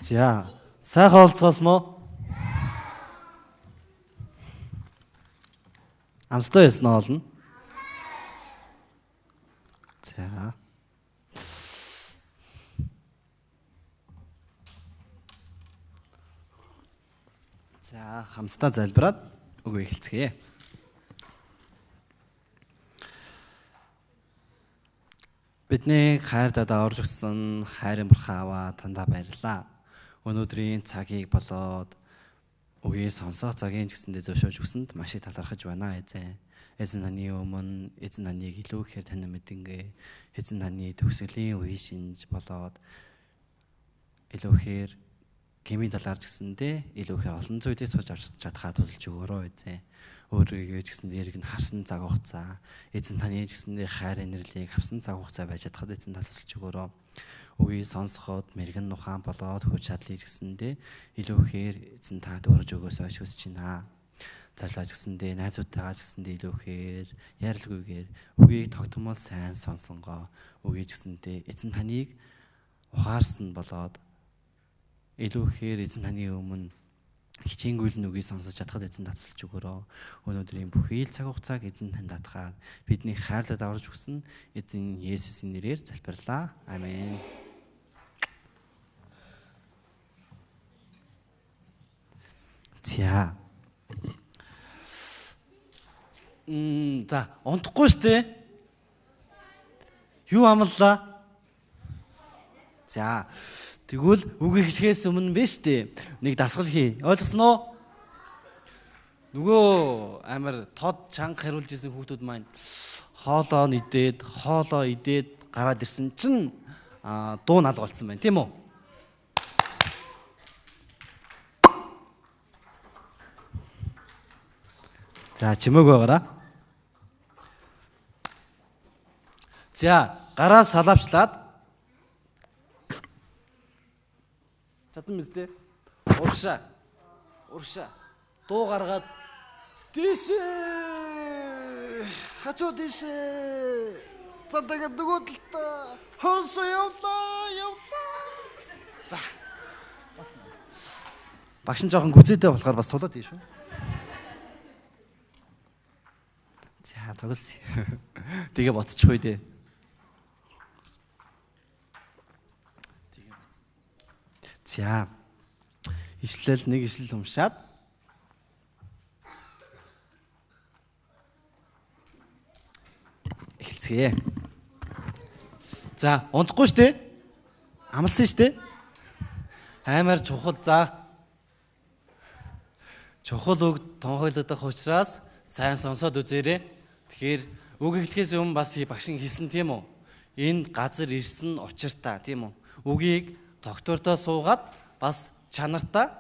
За, сайхан олцгоосон уу? Амстай яснаа олно. За. За, хамстай залбираад үгээ эхэлцгээе. Бидний хайртад орж өгсөн хайрын бурхан аваа тандаа баярлалаа. Өнөөдрийн цагийг болоод үгийг сонсох цагийн гэсэндээ зөвшөөрж өгсөнд маш их талархаж байна эзэн. Эзэн таны өмнө эзэн таныг илүү ихээр танин мэдэнгээ. Эзэн таны төгсгөлийн үе шинж болоод илүү ихээр гмийн талаар гэсэндээ илүү ихээр олон зүйлийг суулж авч чадхаа тусалж өгөөрэй эзэн. Өөрийгөө ч гэсэндээ эрг нь харсан цаг хугацаа эзэн таны ч гэсэндээ хайр инэрлийг авсан цаг хугацаа байж чадхад эзэн тусалж өгөөрэй. Үгийг сонсоход мэрэгэн нухаан болоод хүч чадлыг гэсэндээ илүү ихээр эзэн та дөрж өгөөсэй хүсэж байна. Цаашлаад гэсэндээ найзуудтайгаа гэсэндээ илүү ихээр ярилгүйгээр үгийг тогтмол сайн сонсонгоо үгийг гэсэндээ эзэн таныг ухаарсан болоод илүү ихээр эзэн таны өмнө хичээнгүйл нүгийг сонсож чадхад эзэн татсалж өгөөрэй. Өнөөдрийн бүхий л цаг хугацааг эзэн танд татгаад бидний хайрлаад аварж өгсөн эзэн Есүсийн нэрээр залбирлаа. Амен. За. За, унтахгүй штэ. Юу амлаа? За. Тэгвэл үг эхлэхээс өмнө биш үү? Нэг дасгал хий. Ойлгосон уу? Нөгөө амар тод чанга хариулж исэн хүүхдүүд маань хоолоо идээд гараад ирсэн чинь дуу наалга болцсон байна, тийм үү? За, чимээг байгаараа. За, гараа салавчлаад чадсан мэт дээ. Урагшаа. Дуу гаргаад дээшээ. Хачуу дээшээ. За тэгээд нөгөө талдаа хонсоо явлаа. За. Багш нь жоохон гүзээтэй болохоор бас сулаад ийш үү? За, тогс. Тэгээ ботчихгүй дээ. За. Нэг ишлэл уншаад эхэлцгээе. За, унтахгүй штэ. Амлсан штэ. Аймаар чухал за. Чухал үг тунхаглагдах учраас сайн сонсоод үзээрэй. Тэгэхээр үг эхлэхээс өмнө бас багш нь хэлсэн тийм үү? Энд газар ирсэн учиртай тийм үү? Үгийг доктортой суугаад бас чанартай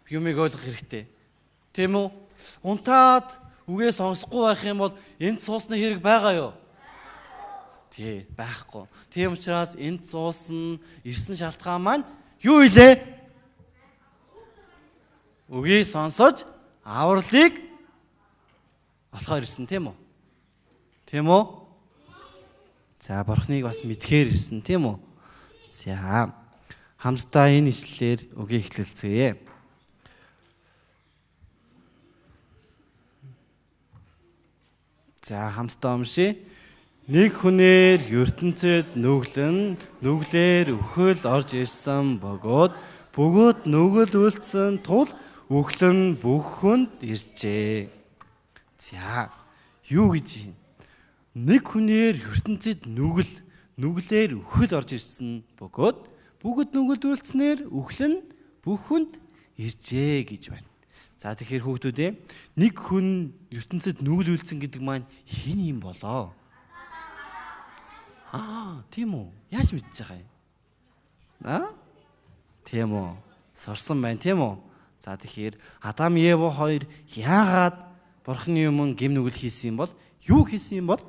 юмыг ойлгох хэрэгтэй. Тийм үү? Унтаад үгээ сонсохгүй байх юм бол энд суусны хэрэг байгаа юу? Тий, байхгүй. Тийм учраас энд суусан ирсэн шалтгаан маань юу илээ? Үгийг сонсож авралыг олохоор ирсэн тийм үү? Тийм үү? За, бурхныг бас мэдхээр ирсэн тийм үү? За, хамтдаа энэ ишлэлээр үгийг эхлүүлцгээе. За, хамтдаа уншия. Нэг хүнээр ертөнцид нүглээр өхөл орж ирсэн бөгөөд нүгэл үлдсэн тул үхлэн бүх хүнд иржээ. За, юу гэж юм? Нэг хүнээр ертөнцид нүглээр өхөл орж ирсэн бөгөөд нүгэл үлдснээр үхлэн бүх хүнд иржээ гэж байна. За, тэгэхээр хүүхдүүдээ нэг хүн ертөнцид нүгэл үлдсэн гэдэг маань хэн юм болоо? Тийм үү? Яаж мэдчихэж байгаа юм? Тийм үү? Сурсан байна, тийм үү? За, тэгэхээр Адам Ева хоёр яагаад бурхны өмнө гим нүгэл хийсэн юм бол? Юу хийсэн юм бол?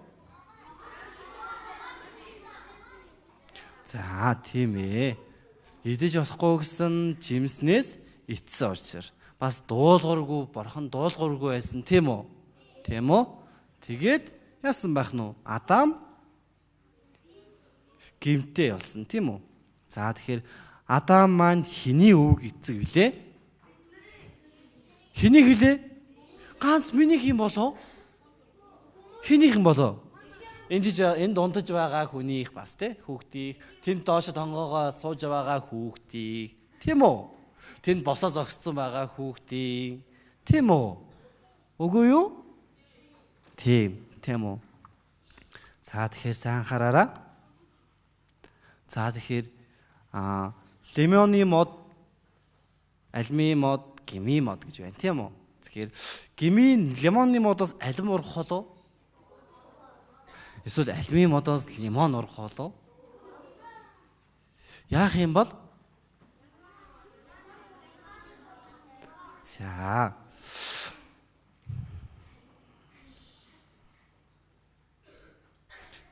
За, тийм ээ. Идэж болохгүй гэсэн жимснээс итсэн учраас бас бурхан дуулуургүй байсан тийм үү? Тийм үү? Тэгээд яасан байх нь вэ? Адам гимтэй болсон тийм үү? За, тэгэхээр Адам маань хэний өвөг эцэг вүлээ? Хэнийг вүлээ? Ганц минийх юм болов? Хэнийх юм болов? Энд унтаж байгаа хүнийх бас те хүүхдийг, тэнд доош тонгоогоо сууж байгаа хүүхдийг, тийм үү? Тэнд босоо зогссон байгаа хүүхдийг, тийм үү? Үгүй юу? Тийм үү? За тэгэхээр сайн хараараа. За тэгэхээр лимоны мод, альмийн мод, гмийн мод гэж байна, тийм үү? Тэгэхээр гмийн лимоны модоос алим урах болов? Эсвэл альмийн модоос лимон урах болов? Яах юм бол?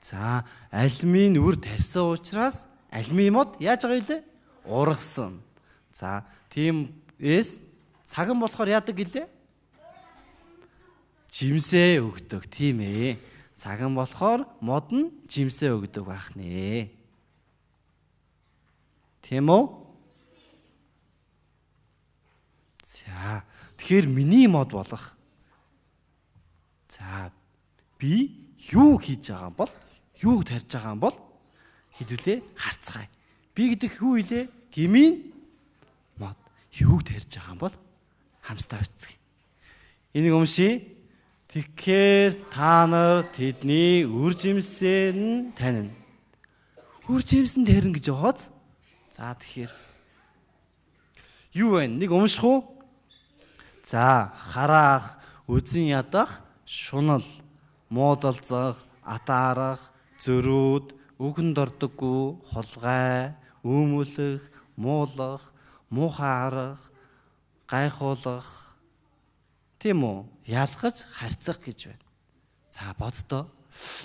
За альмийн үр тарьсан учраас альмийн мод яаж байгаа илээ? Ургасан. За тиймээс цаган болохоор яадаг гэлээ? Жимсээ өгдөг, тийм ээ. Цаган болохоор мод нь жимсээ өгдөг байх нэ. Тийм үү? За тэгэхээр миний мод болох. За би юу хийж байгаа юм бол? Юуг тарьж байгаа юм бол? Хэдүүлээ харцгаая. Би гэдэг юу илээ? Гмийн мод. Юуг тарьж байгаа юм бол? Хамстай үцгий. Энийг уншия. Тэгэхээр та нар тэдний үр жимсээ нь танина. Үр жимс нь тарина гэж яваац. За тэгэхээр юу вэ? Нэг унших уу? За хараах, үзэн ядах, шунал, муудалцах, атаарах, зөрүүд, үгэнд ордоггүй, хулгай, өмөлөх, муулах, муухай харах, гайхуулах, тийм үү? Ялгаж харьцах гэж байна. За боддоо.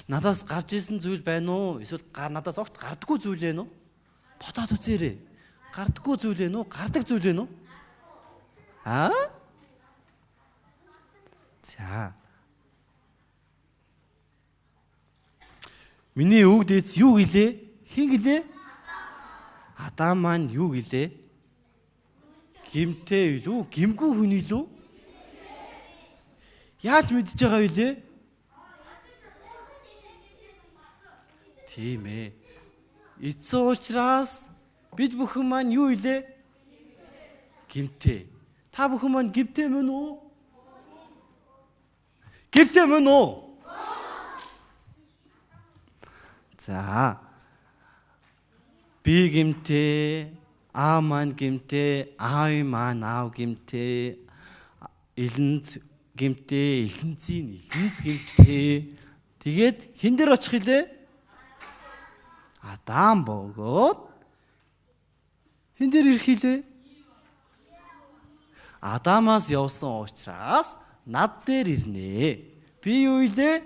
Надаас гарч исэн зүйл байна уу? Эсвэл надаас огт гардаггүй зүйл байна уу? Бодоод үзээрэй. Гардаггүй зүйл байна уу? Гардаг зүйл байна уу? За. Миний өвөг дээдс юу гэлээ? Хин гэлээ? Адам маань юу гэлээ? Гимтэй илүү, гимгүй хүн илүү? Яаж мэдж байгаа вүлээ? Тийм ээ. Эцэг учраас бид бүхэн маань юу илээ? Гимтэй. Та бүхэн маань гимтэй мөн үү? Гимтэй мөн үү? За. Би гимтэй, аав маань гимтэй, аав маань аав гимтэй, элэнц гимтэй, элэнцийн элэнц гимтэй. Тэгээд хин дээр очих илээ? Адам бөгөөд хин дээр ирэх илээ? Адамаас явсан учраас над дээр ирнэ. Би юу илээ?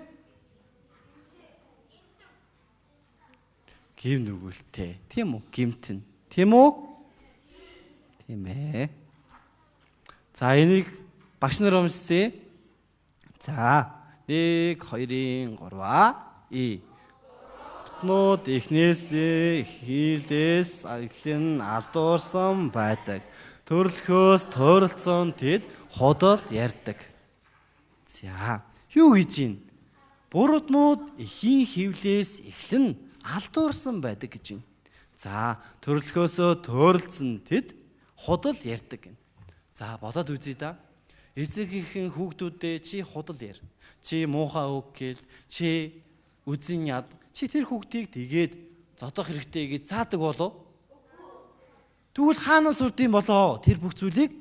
Гим нүгэлтэй. Тийм үү? Гимтэн. Тийм үү? Тийм ээ. За энийг багш нар уншицээ. За 1 2 3 Нууд эхнээсээ хилээс эхлэн алдуурсан байдаг. Төрөлхөөс төрөлцөн тэд ходол ярьдаг. За юу гэж юм? Бурууднууд эхийн хивлээс эхлэн алдуурсан байдаг гэж байна. За төрөлхөөсөө төрөлцөн тэд ходол ярьдаг гэн. За бодоод үзье да. Эцэгийнхэн хүүхдүүдээ чи ходол яар. Чи муухай үг гэл, чи үзэн яд. Чи тэр хүүхдийг тэгээд зодох хэрэгтэй гэж заадаг болов? Тэгвэл хаанаас урдсан болоо тэр бүх зүйлийг?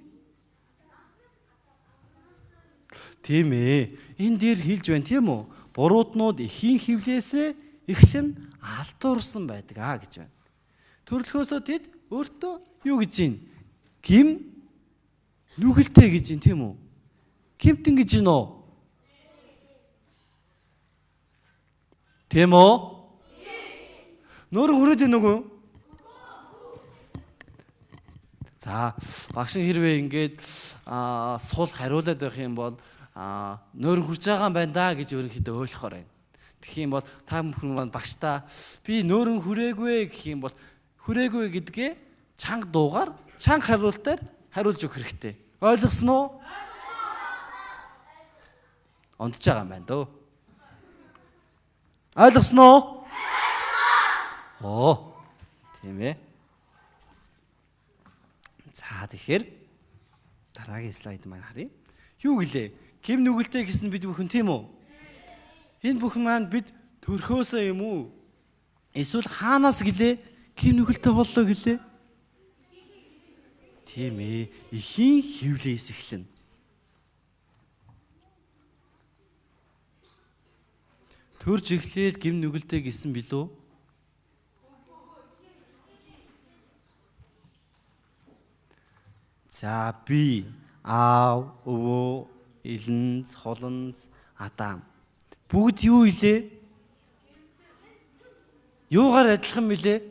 Тийм ээ. Энэ дээр хэлж байна тийм үү? Бурууднууд эхийн хивлээсээ эхлэн алдуурсан байдаг гэж байна. Төрөлхөөсөө тэд өөртөө юу гэж байна? Гим нүгэлтэй гэж байна тийм үү? Гимтэн гэж байна уу? Тийм үү? Нөр хүрээд байна уу? За багш хэрвээ ингээд сул хариулаад байх юм бол нөр хурж байгаа юм байна да гэж ерөнхийдөө ойлгохоор байна. Тэгэх юм бол та бүхэн маань багштаа би нөөрн хүрээгүй гэх юм бол хүрээгүй гэдгээ чанга дуугаар, чанга хариултаар хариулж өгөх хэрэгтэй. Ойлгосон уу? Ондж байгаа юм байна дөө. Ойлгосон уу? Оо. Тийм ээ. За тэгэхээр дараагийн слайд маань харъя. Юу гэлээ? Гим нүгэлтэй гэсэн бид бүхэн тийм үү? Энэ бүхэн маань бид төрхөөсөө юм уу? Эсвэл хаанаас гэлээ? Гим нүгэлтэй боллоо гэлээ? Тийм ээ. Ихийн хөвлөөс эхлэнэ. Төрж эхлээл гим нүгэлтэй гэсэн билүү? За би аав, өвөө, элэнц, холонц, Адам. Бүгд юу илээ? Юугаар адилхан билээ?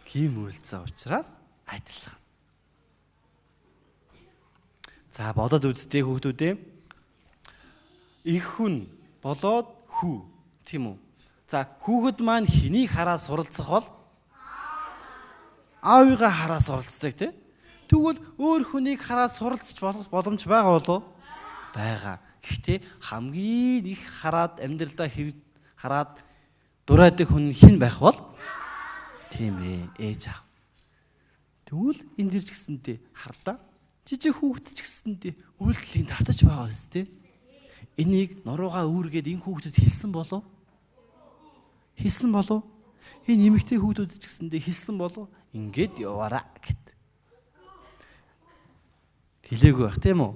Гим үлдсэн учраас адилхан. За бодоод үзтээ хүүхдүүдээ. Их хүн болоод хүү, тийм үү? За хүүхэд маань хэнийг хараа суралцах бол аавыгаа хараа суралцдаг тийм. Тэгвэл өөр хүнийг хараад суралцж болох боломж байгаа болов? Байгаа. Гэхдээ хамгийн их хараад амьдралдаа хараад дураадаг хүн хэн байх бол? Тийм ээ, ээж аав. Тэгвэл энэ дэр ч гэсэндээ хардаа жижиг хүүхэд ч гэсэндээ үйлдэлийг давтаж байгаа үстэй. Энийг нуруугаа үүргээд энэ хүүхдэд хэлсэн болов? Хэлсэн болов? Энэ эмэгтэй хүүхдүүд ч гэсэндээ хэлсэн болов? Ингээд яваараа гэт. Хэлээгүй байх тийм үү?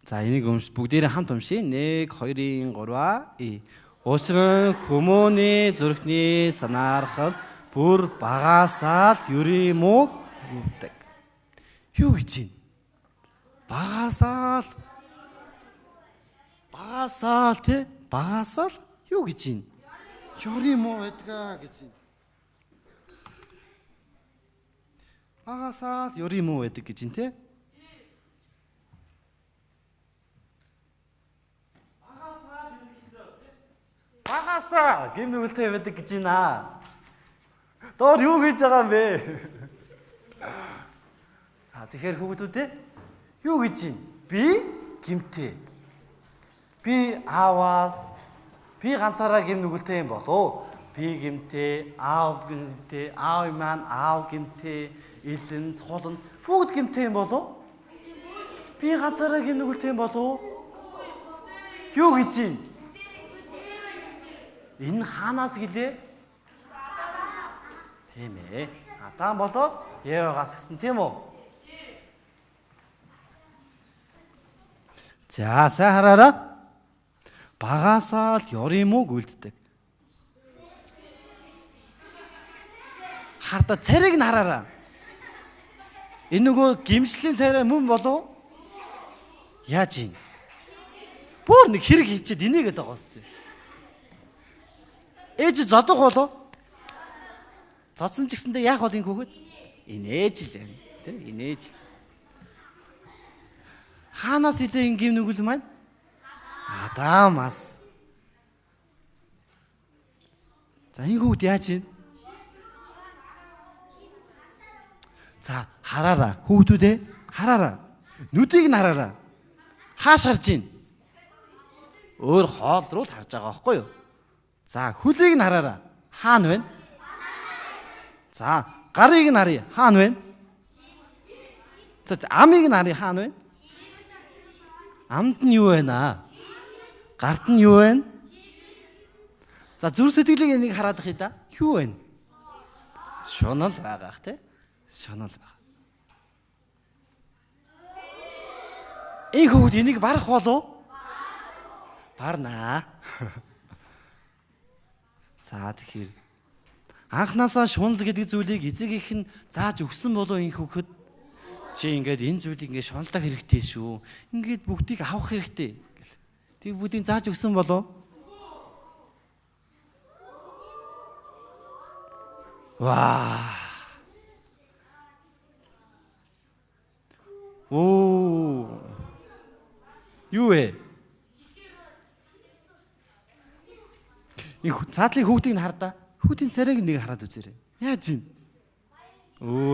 За энийг бүгдээрээ хамт уншъя. 1 2 3 Учир нь хүмүүний зүрхний санаархал бүр багасаал юрим уу юудаг. Юу гэж юм? Багасаал тий? Багасаал юу гэж юм? Юрим уу гэдгаа гэж юм. Багасаал юрим уу гэдэг гэж юм те? Багасаа гим нүгэлтэй байдаг гэж байна. Доор юу хийж байгаа юм бэ? За тэгэхээр хүүхдүүд юу гэж юм? Би гимтэй. Би ааваас би ганцаараа гим нүгэлтэй юм болов. Би гимтэй, аав гимтэй, аав маань аав гимтэй, элэн, холон бүгд гимтэй юм болов. Би ганцаараа гим нүгэлтэй юм болов. Юу гэж юм? Энэ хаанаас гэлээ? Тийм ээ. Адам болоод Евагаас гисэн тийм үү? За сайн хараараа. Багасаа л ёрим уу гүйлддэг. Харта царайг нь хараараа. Энэ нөгөө гимшлийн царай мөн болов? Яаж юм? Бүр нэг хэрэг хийчихэд инээгээд байгаа юм. Ээж зодох болов? Зодсон ч гэсэндээ яах бол энэ хүүхэд? Инээж л байна. Тэ? Инээж л. Хаанаас илээ энэ гим нүгэл маань? Адамаас. За энэ хүүхэд яаж юм? За хараараа. Хүүхдүүдээ хараараа. Нүдийг нь хараараа. Хааш харж байна? Өөр хоол руу л харж байгаа байхгүй юу? За хөлийг нь хараараа. Хаана вэ? За гарыг нь харъя. Хаана вэ? За амийг нь харъя. Хаана вэ? Амд нь юу байна? Гарт нь юу байна? За зүр сэтгэлийг энийг хараад ахъя да. Юу байна? Шунал байгаах те. Шунал байгаа. Энэ хүүхэд энийг барах болов? Барнаа. За тэгэхээр анхнаасаа шунал гэдэг зүйлийг эцэг их нь зааж өгсөн болов энэ хүүхэд? Чи ингээд энэ зүйлийг ингээд шуналдах хэрэгтэй шүү. Ингээд бүгдийг авах хэрэгтэй. Тэг бүгдийг зааж өгсөн болов? Ваа. Оо. Юу вэ? Энэ цаатлын хүүхдийг нь хардаа. Хүүхдийн царайг нэг хараад үзээрэй. Яаж юм?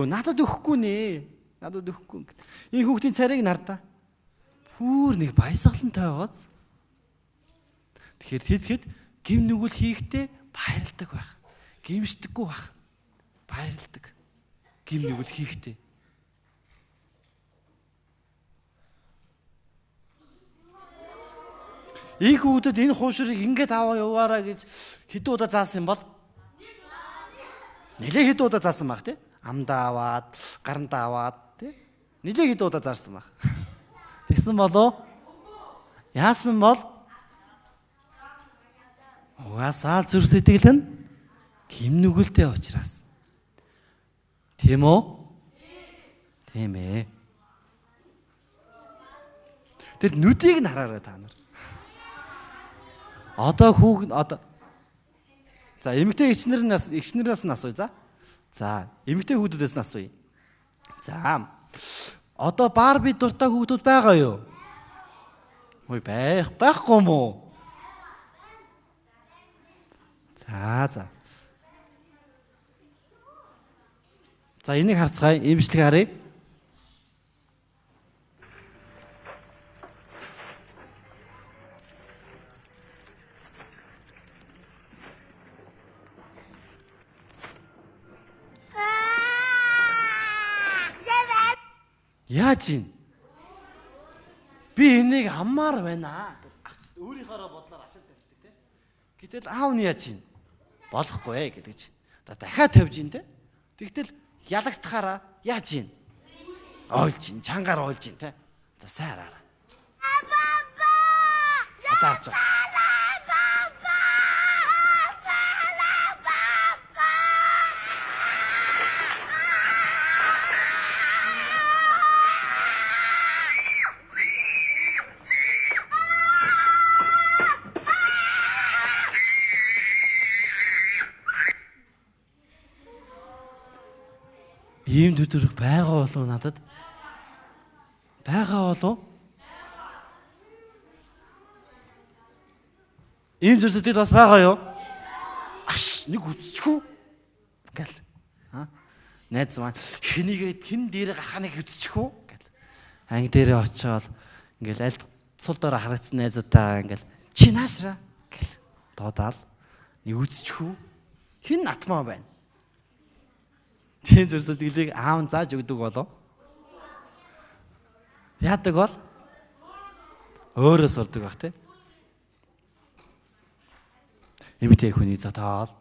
Надад өгөхгүй нэ. Надад өгөхгүй. Энэ хүүхдийн царайг нардаа. Пүүр нэг баясгалантай байгааз. Тэгэхээр тэгэхэд гим нүгэл хийхдээ баярлдаг байх. Гимшдэггүй байх. Баярлдаг. Гим нүгэл хийхдээ. Их хүүдэд энэ хуушрыг ингээд аваа яваараа гэж хэдэн удаа заасан юм бол? Нилээ хэдэн удаа заасан баг тий? Амдаа аваад, гарандаа аваад тий? Нилээ хэдэн удаа зарсан баг. Тэгсэн болов? Яасан бол? Угаасаа зүрх сэтгэл нь гим нүгэлтэй учраас. Тийм үү? Тийм ээ. Тэр нүдийг нь хараарай та нар. Одоо За эмэгтэй эгчнэрнээс нь асууя за. За эмэгтэй хүүхдүүдээс нь асууя. За одоо Барби дуртай хүүхдүүд байгаа юу? Байхгүй мó. За. За энийг харцгаая. Имжлэг харъя. Яаж юм? Би энийг аммаар байна. Өөрийнхоороо бодлоор авчаад тавьчихдаг тийм. Гэтэл аав нь яаж юм? Болохгүй гэдэг чи. Дахиад тавьж ин тийм. Тэгтэл ялагдахаараа яаж юм? Ойлж ин, чангаар ойлж ин тийм. За сайн хараа. Одоо харж байгаа. Ийм төдөрөг байгаа болов надад? Байгаа болов? Ийм зүрсэтгэл бас байгаа юу? Нэг үзчихв. Гэл. Найз маань хинийгээд хин дээр гарахныг үзчихв. Гэл. Анги дээрээ очиод ингээл аль цул дээр харагдсан найзуудаа ингээл чи наашраа гэл. Доодаал нэг үзчихв. Хин атмаа байна. Тийм зүрсэтгэлийг аав нь зааж өгдөг болов? Яадаг бол? Өөрөө сурдаг байх тий. Эмэгтэй хүний затаал.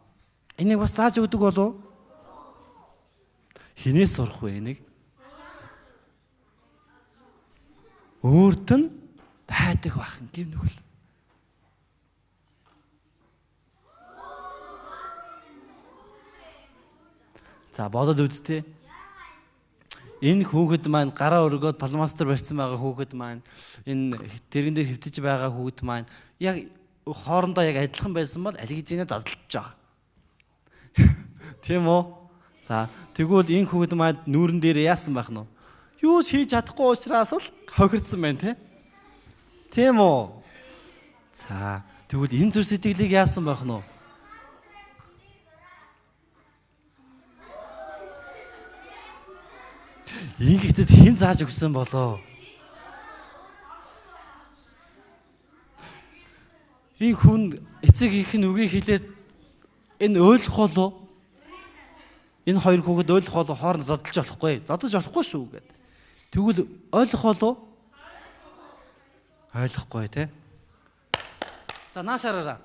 Энийг бас зааж өгдөг болов? Хинээс сурах вэ энийг? Өөрт нь тайдаг байх гим нүгэл. За бодод үзтээ. Энэ хүүхэд маань гараа өргөөд палмастер барьсан байгаа хүүхэд маань энэ тэрэгэн дээр хөвтөж байгаа хүүхэд маань яг хоорондоо яг адилхан байсан бол алигизинэ задлж байгаа. Тийм үү? За тэгвэл энэ хүүхэд маань нүүрэн дээр яасан байх нь вэ? Юу ч хийж чадахгүй учраас л хохирдсан байна тийм үү? За тэгвэл энэ зүрх сэтгэлийг яасан байх нь вэ? Ингэхдээ хэн зааж өгсөн болоо? Энэ хүн эцэг их нь үгийг хэлээд энэ ойлгох болов? Энэ хоёр хүүхэд ойлгох болов хооронд зодолж болохгүй. Зодож болохгүй шүү гэд. Тэгвэл ойлгох болов? Ойлгохгүй тий. За наашаараа.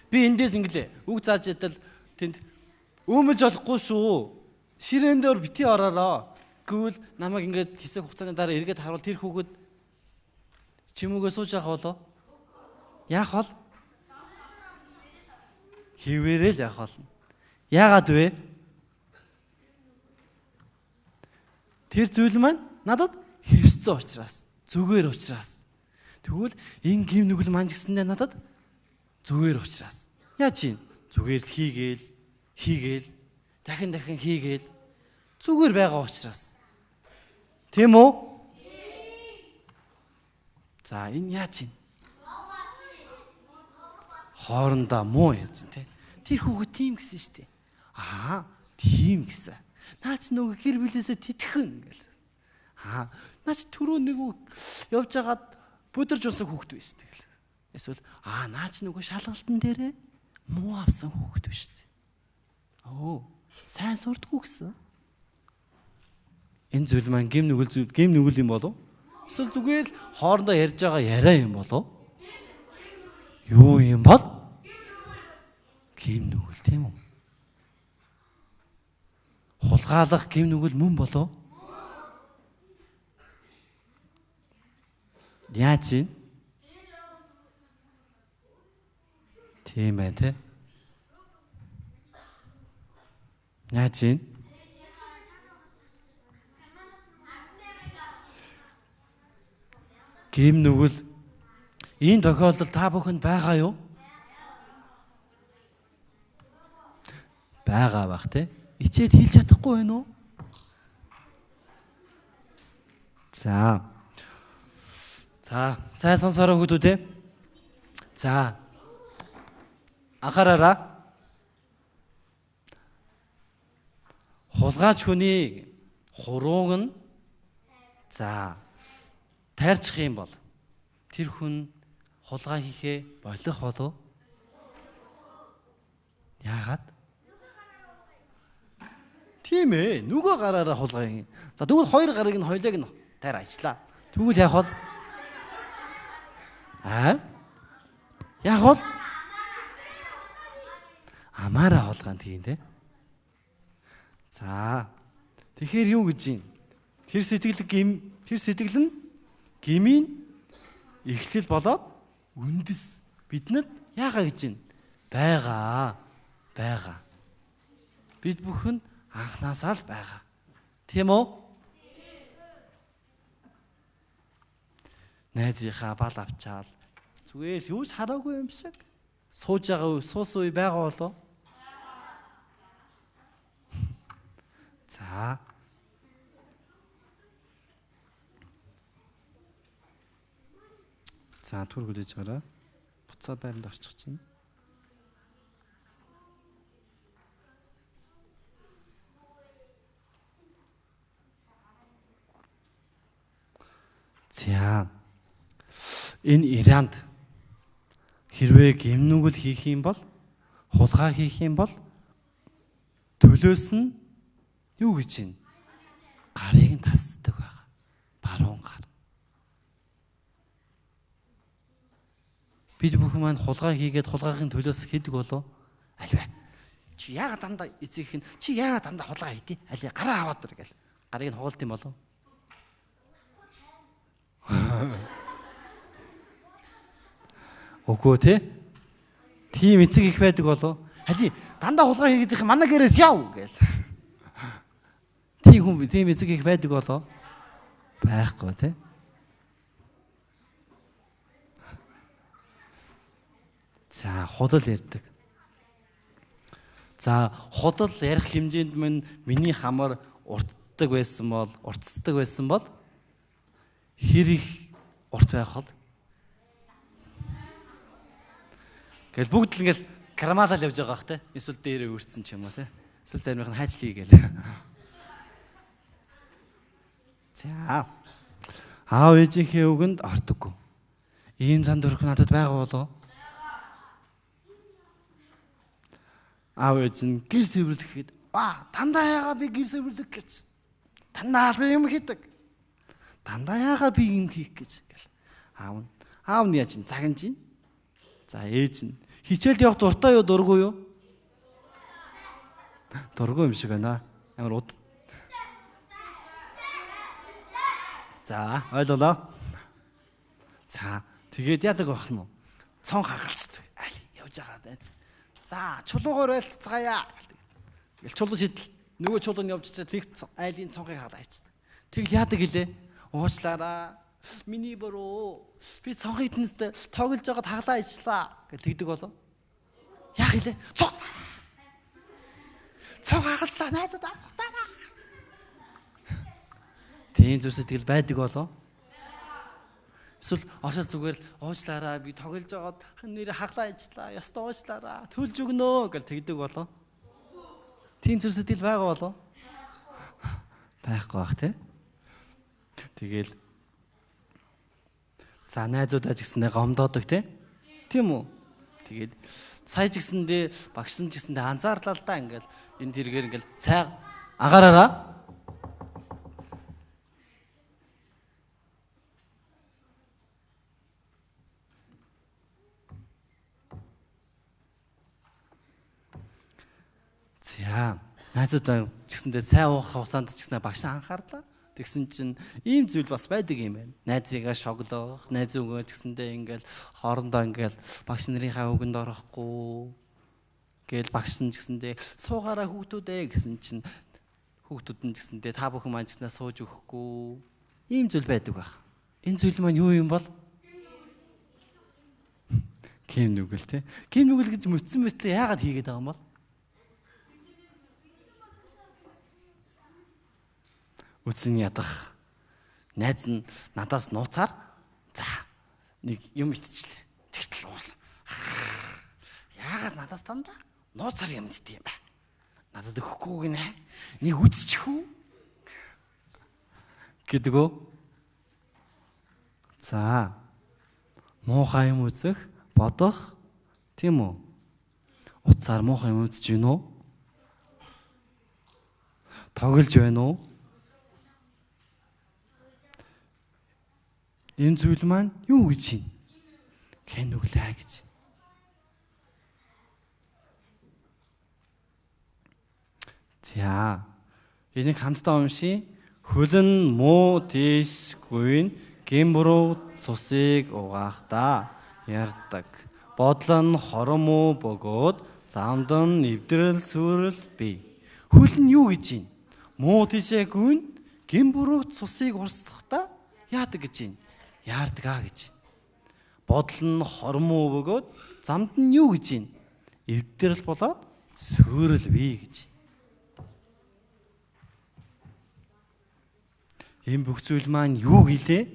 Би эндээс ингэлээ. Үг зааж ядал тэнд өмөлж болохгүй шүү. Ширээн дээр бити ороороо. Гэвэл намайг ингээд хэсэг хугацааны дараа эргээд харуул тэр хүүхэд чимүүгээ сууж явах болоо? Яах бол? Хивээрэл яах болно? Яагаад вэ? Тэр зүйл маань надад хэвсцэн учраас, зүгээр учраас. Тэгвэл энэ гим нүгэл маань гэсэндээ надад зүгээр учраас. Яаж юм? Зүгээр хийгээл, дахин хийгээл зүгээр байгаа учраас. Тийм үү? За энэ яаж юм? Хоорондоо муу яаж тий? Тэр хүүхэд тийм гэсэн шүү дээ. Аа, тийм гэсэн. Наач нөгөө гэр бүлээсээ тэтгэн гэл. Наач түрүү нөгөө явж агаад бүдэрж унсан хүүхэд биш тэгэл. Эсвэл наач нөгөө шалгалтын дээрээ муу авсан хүүхэд биш дээ. Сайн сурдггүй гэсэн. Энэ зүйл маань гим нүгэл юм болов? Эсвэл зүгээр л хоорондоо ярьж байгаа яриа юм болов? Юу юм бол? Гим нүгэл тийм үү? Хулгайлах гим нүгэл мөн болов? Яаж юм? Тийм байх те. Яаж юм? Гим нүгэл энэ тохиолдолд та бүхэнд байгаа юу? Байгаа бах те. Ичээд хэлж чадахгүй байна уу? За, сайн сонсороо хүүхдүүд. За. Анхаараараа. Хулгайч хүний хурууг нь тайрчих юм бол тэр хүн хулгай хийхээ болох болов? Яагаад? Тийм ээ, нөгөө гараараа хулгай. Тэгвэл хоёр гарыг нь хоёлыг нь тайр ажиллаа. Тэгвэл яах вэ? Яах вэ? Амаараа хулгайнд тийм те. Тэгэхээр юу гэж юм? Тэр сэтгэл нь гмийн эхлэл болоод үндэс биднэд яагаа гэж юм? Байгаа. Бид бүхэн анхнаасаа л байгаа. Тийм үү? Найзынхаа бал авчаал зүгээр юу ч хараагүй юм шиг суусан үе байгаа болов? Түр хүлээж гараа. Буцаа байранд орчих чинь. Энэ Иранд хэрвээ гимнүгэл хийх юм бол, хулгай хийх юм бол төлөөс нь юу гэж юм? Гарыг нь тасдаг байгаа. Баруун гар. Бид бүхэн маань хулгай хийгээд хулгайхын төлөөс хийдэг болов? Аль вэ? Чи яагаад дандаа эцэгх нь чи яагаад дандаа хулгай хийдий? Аль гараа аваад ир гэл. Гарыг нь хугалт юм болов? Үгүй те. Тийм эцэг их байдаг болов? Аль дандаа хулгай хийгээд их манай гэрээс яв гэл. Тийм эцэг их байдаг болов? Байхгүй те. Худал ярьдаг. Худал ярих хэмжээнд миний хамар уртцдаг байсан бол хэр их урт байх бол? Гэл бүгд л ингээл карамалал явж байгаа бах те. Эсвэл дээрээ өөрцсөн ч юм уу те. Эсвэл заримх нь хайчлие гээл. Аав ээжийнхээ үгэнд ортоггүй. Ийм зан төрх надад байгаа болов? Аав ээж нь гэр сэвэрлэхэд дандаа яагаад би гэр сэвэрлэх гэж. Дандаа би юм хийдэг. Дандаа яагаад би юм хийх гэж гэл. Аав нь яаж цаганж ийн. Ээж нь хичээлд явах дуртай юу дургүй юу? Дургүй юм шиг байна. Амар уд. Ойлголоо. Тэгээд яадаг байх нь? Цон хагалцдаг. Явж байгаа дайц. Чулуугаар байлцгаая. Тэгэл чулуу шидэл. Нөгөө чулуу нь явж чад айлын цонхыг хагалаа ичдэг. Тэгэл яадаг гэлээ. Уучлаарай. Миний буруу. Би цонхыг тэнэстэй тоглож байгаад хагалаа ичлаа гэж тэгдэг болов. Яах гэлээ? Цон хагалцлаа найзуудаа. Тийм зүр сэтгэл байдаг болов. Эсвэл ошол зүгээр л уучлаарай би тоглож байгаад нэр хаглаа ижлаа. Ястаа уучлаарай. Төлж өгнө гэж тэгдэг болоо. Тийм зүр сэтгэл байгаа болоо. Байхгүй бах тий. Тэгэл за найзуудаа ч гэсэндээ гомдоодог тий. Тийм үү? Тэгээд сая ч гэсэндээ багшсан ч гэсэндээ анзаарлаа л да ингээл энэ тэргээр ингээл цай агаараараа. За найзуудаа ч гэсэндээ цай уух хугацаанд ч гэсэндээ багш анхаарлаа. Тэгсэн чинь ийм зүйл бас байдаг юм байна. Найзыгаа шоглох, найз өгөө ч гэсэндээ ингээл хоорондоо ингээл багш нарынхаа үгэнд орохгүй гээл багш нь ч гэсэндээ суугаараа хүүхдүүдээ гэсэн чинь хүүхдүүд нь ч гэсэндээ та бүхэн маань ч гэснээр сууж өгөхгүй. Ийм зүйл байдаг байх. Энэ зүйл маань юу юм бол? Гим нүгэл те. Гим нүгэл гэж мөцсөн мэтлээ яагаад хийгээд байгаа юм бол? Үдсэн ядах найз нь надаас нууцаар за нэг юм итчлээ. Тэгтэл уул. Яагаад надаас дандаа нууцаар юм итдэг юм бэ? Надад өгөхгүй гинэ. Нэг үдчих үү? Гэдэгөө. За муухай юм үзэх, бодох тийм үү? Утсаар муухай юм үзэж гинөө? Тоглож байна уу? Энэ зүйл маань юу гэж юм? Хэн нүглээ гэж. За энийг хамтдаа уншия. Хөлн муу тийшгүй гин буруу цусыг угаахдаа ярддаг. Бодол нь хором уу бөгөөд замд нь эвдрэл сүрэл бий. Хөл нь юу гэж юм? Муу тийшээгүй гин буруу цусыг урсгахдаа яадаг гэж юм? Яардаг гэж. Бодол нь хормоо бөгөөд замд нь юу гэж юм? Эвдэрэл болоод сөөрөл бий гэж. Энэ бүх зүйл маань юу гэлээ?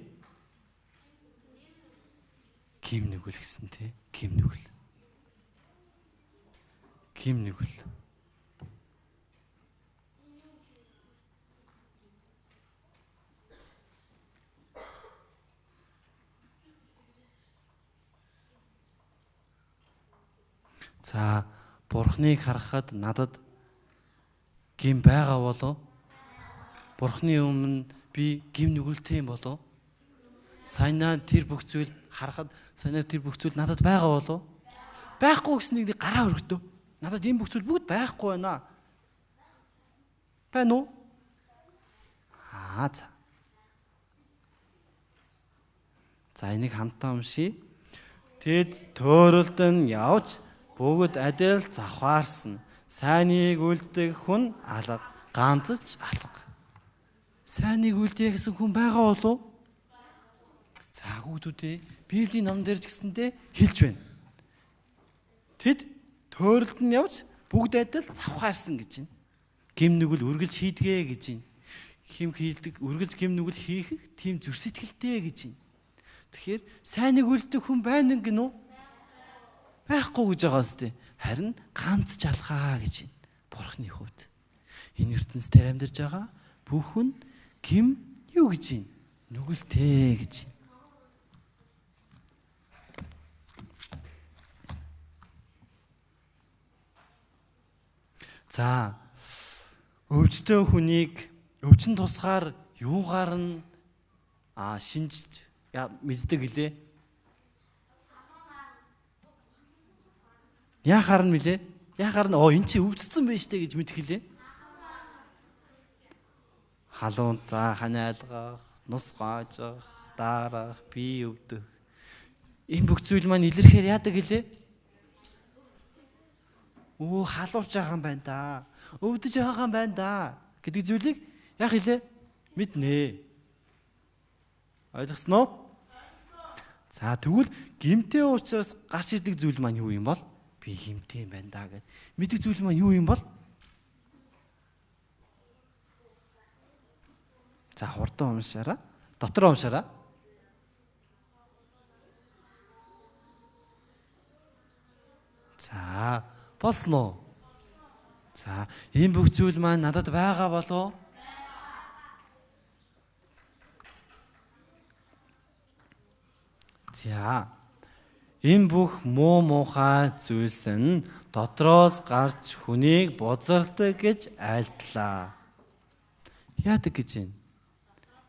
Гим нүгэл гэсэн тий. Гим нүгэл. Гим нүгэл. За Бурхныг харахад надад гим байгаа болов? Бурхны өмнө би гим нүгэлтэй юм болов? Сайнаа тэр бүх зүйл харахад сайнаа тэр бүх зүйл надад байгаа болов? Байхгүй гэснийг гараа өргөдөө. Надад энэ бүх зүйл бүгд байхгүй байна. Байна уу? За. За энийг хамтдаа уншия. Тэд төөрөлдөн явж бүгд адил завхаарсан. Сайныг үлддэг хүн алга, ганцч алга. Сайныг үлдээ гэсэн хүн байгаа болов? За хүүхдүүдээ Библийн ном дээр ч гэсэндээ хэлж байна. Тэд төөрөлдөн явж бүгд адил завхаарсан гэж байна. Гим нүгэл үргэлж хийдгээ гэж байна. Хим хийдэг, үргэлж гим нүгэл хийх тийм зүр сэтгэлтэй гэж байна. Тэгэхээр сайныг үлддэг хүн байна гинөө? Байхгүй гэж байгаа зү. Харин ганц ч алхаа гэж байна. Бурхны хувьд. Энэ ертөнцийн дээр амьдарч байгаа бүх хүн гим юу гэж байна? Нүгэлтэй гэж байна. За өвчтөн хүнийг өвчин тусгаар юугаар нь шинж мэддэг гэлээ? Яахаар нь мэлээ? Яахаар нь энэ чи өвдсөн байж тээ гэж мэдэх гэлээ? Халуунтаа ханиалгах, нус гоожих, даарах, бие өвдөх. Энэ бүх зүйл маань илэрхээр яадаг гэлээ? Халуурч байгаа юм байна да. Өвдөж байгаа юм байна да гэдэг зүйлийг яах хэлээ? Мэднэ. Ойлгосноо? За тэгвэл гимтэй уучраас гарч ирдэг зүйл маань юу юм бол? Би гимтэй юм байна да гэд. Мэддэг зүйл маань юу юм бол? За хурдан уншаараа. Дотроо уншаараа. За, болсон уу? За, энэ бүх зүйл маань надад байгаа болов уу? За, энэ бүх муу муухай зүйлс нь дотроос гарч хүнийг бузардаг гэж айлтлаа. Яадаг гэж юм?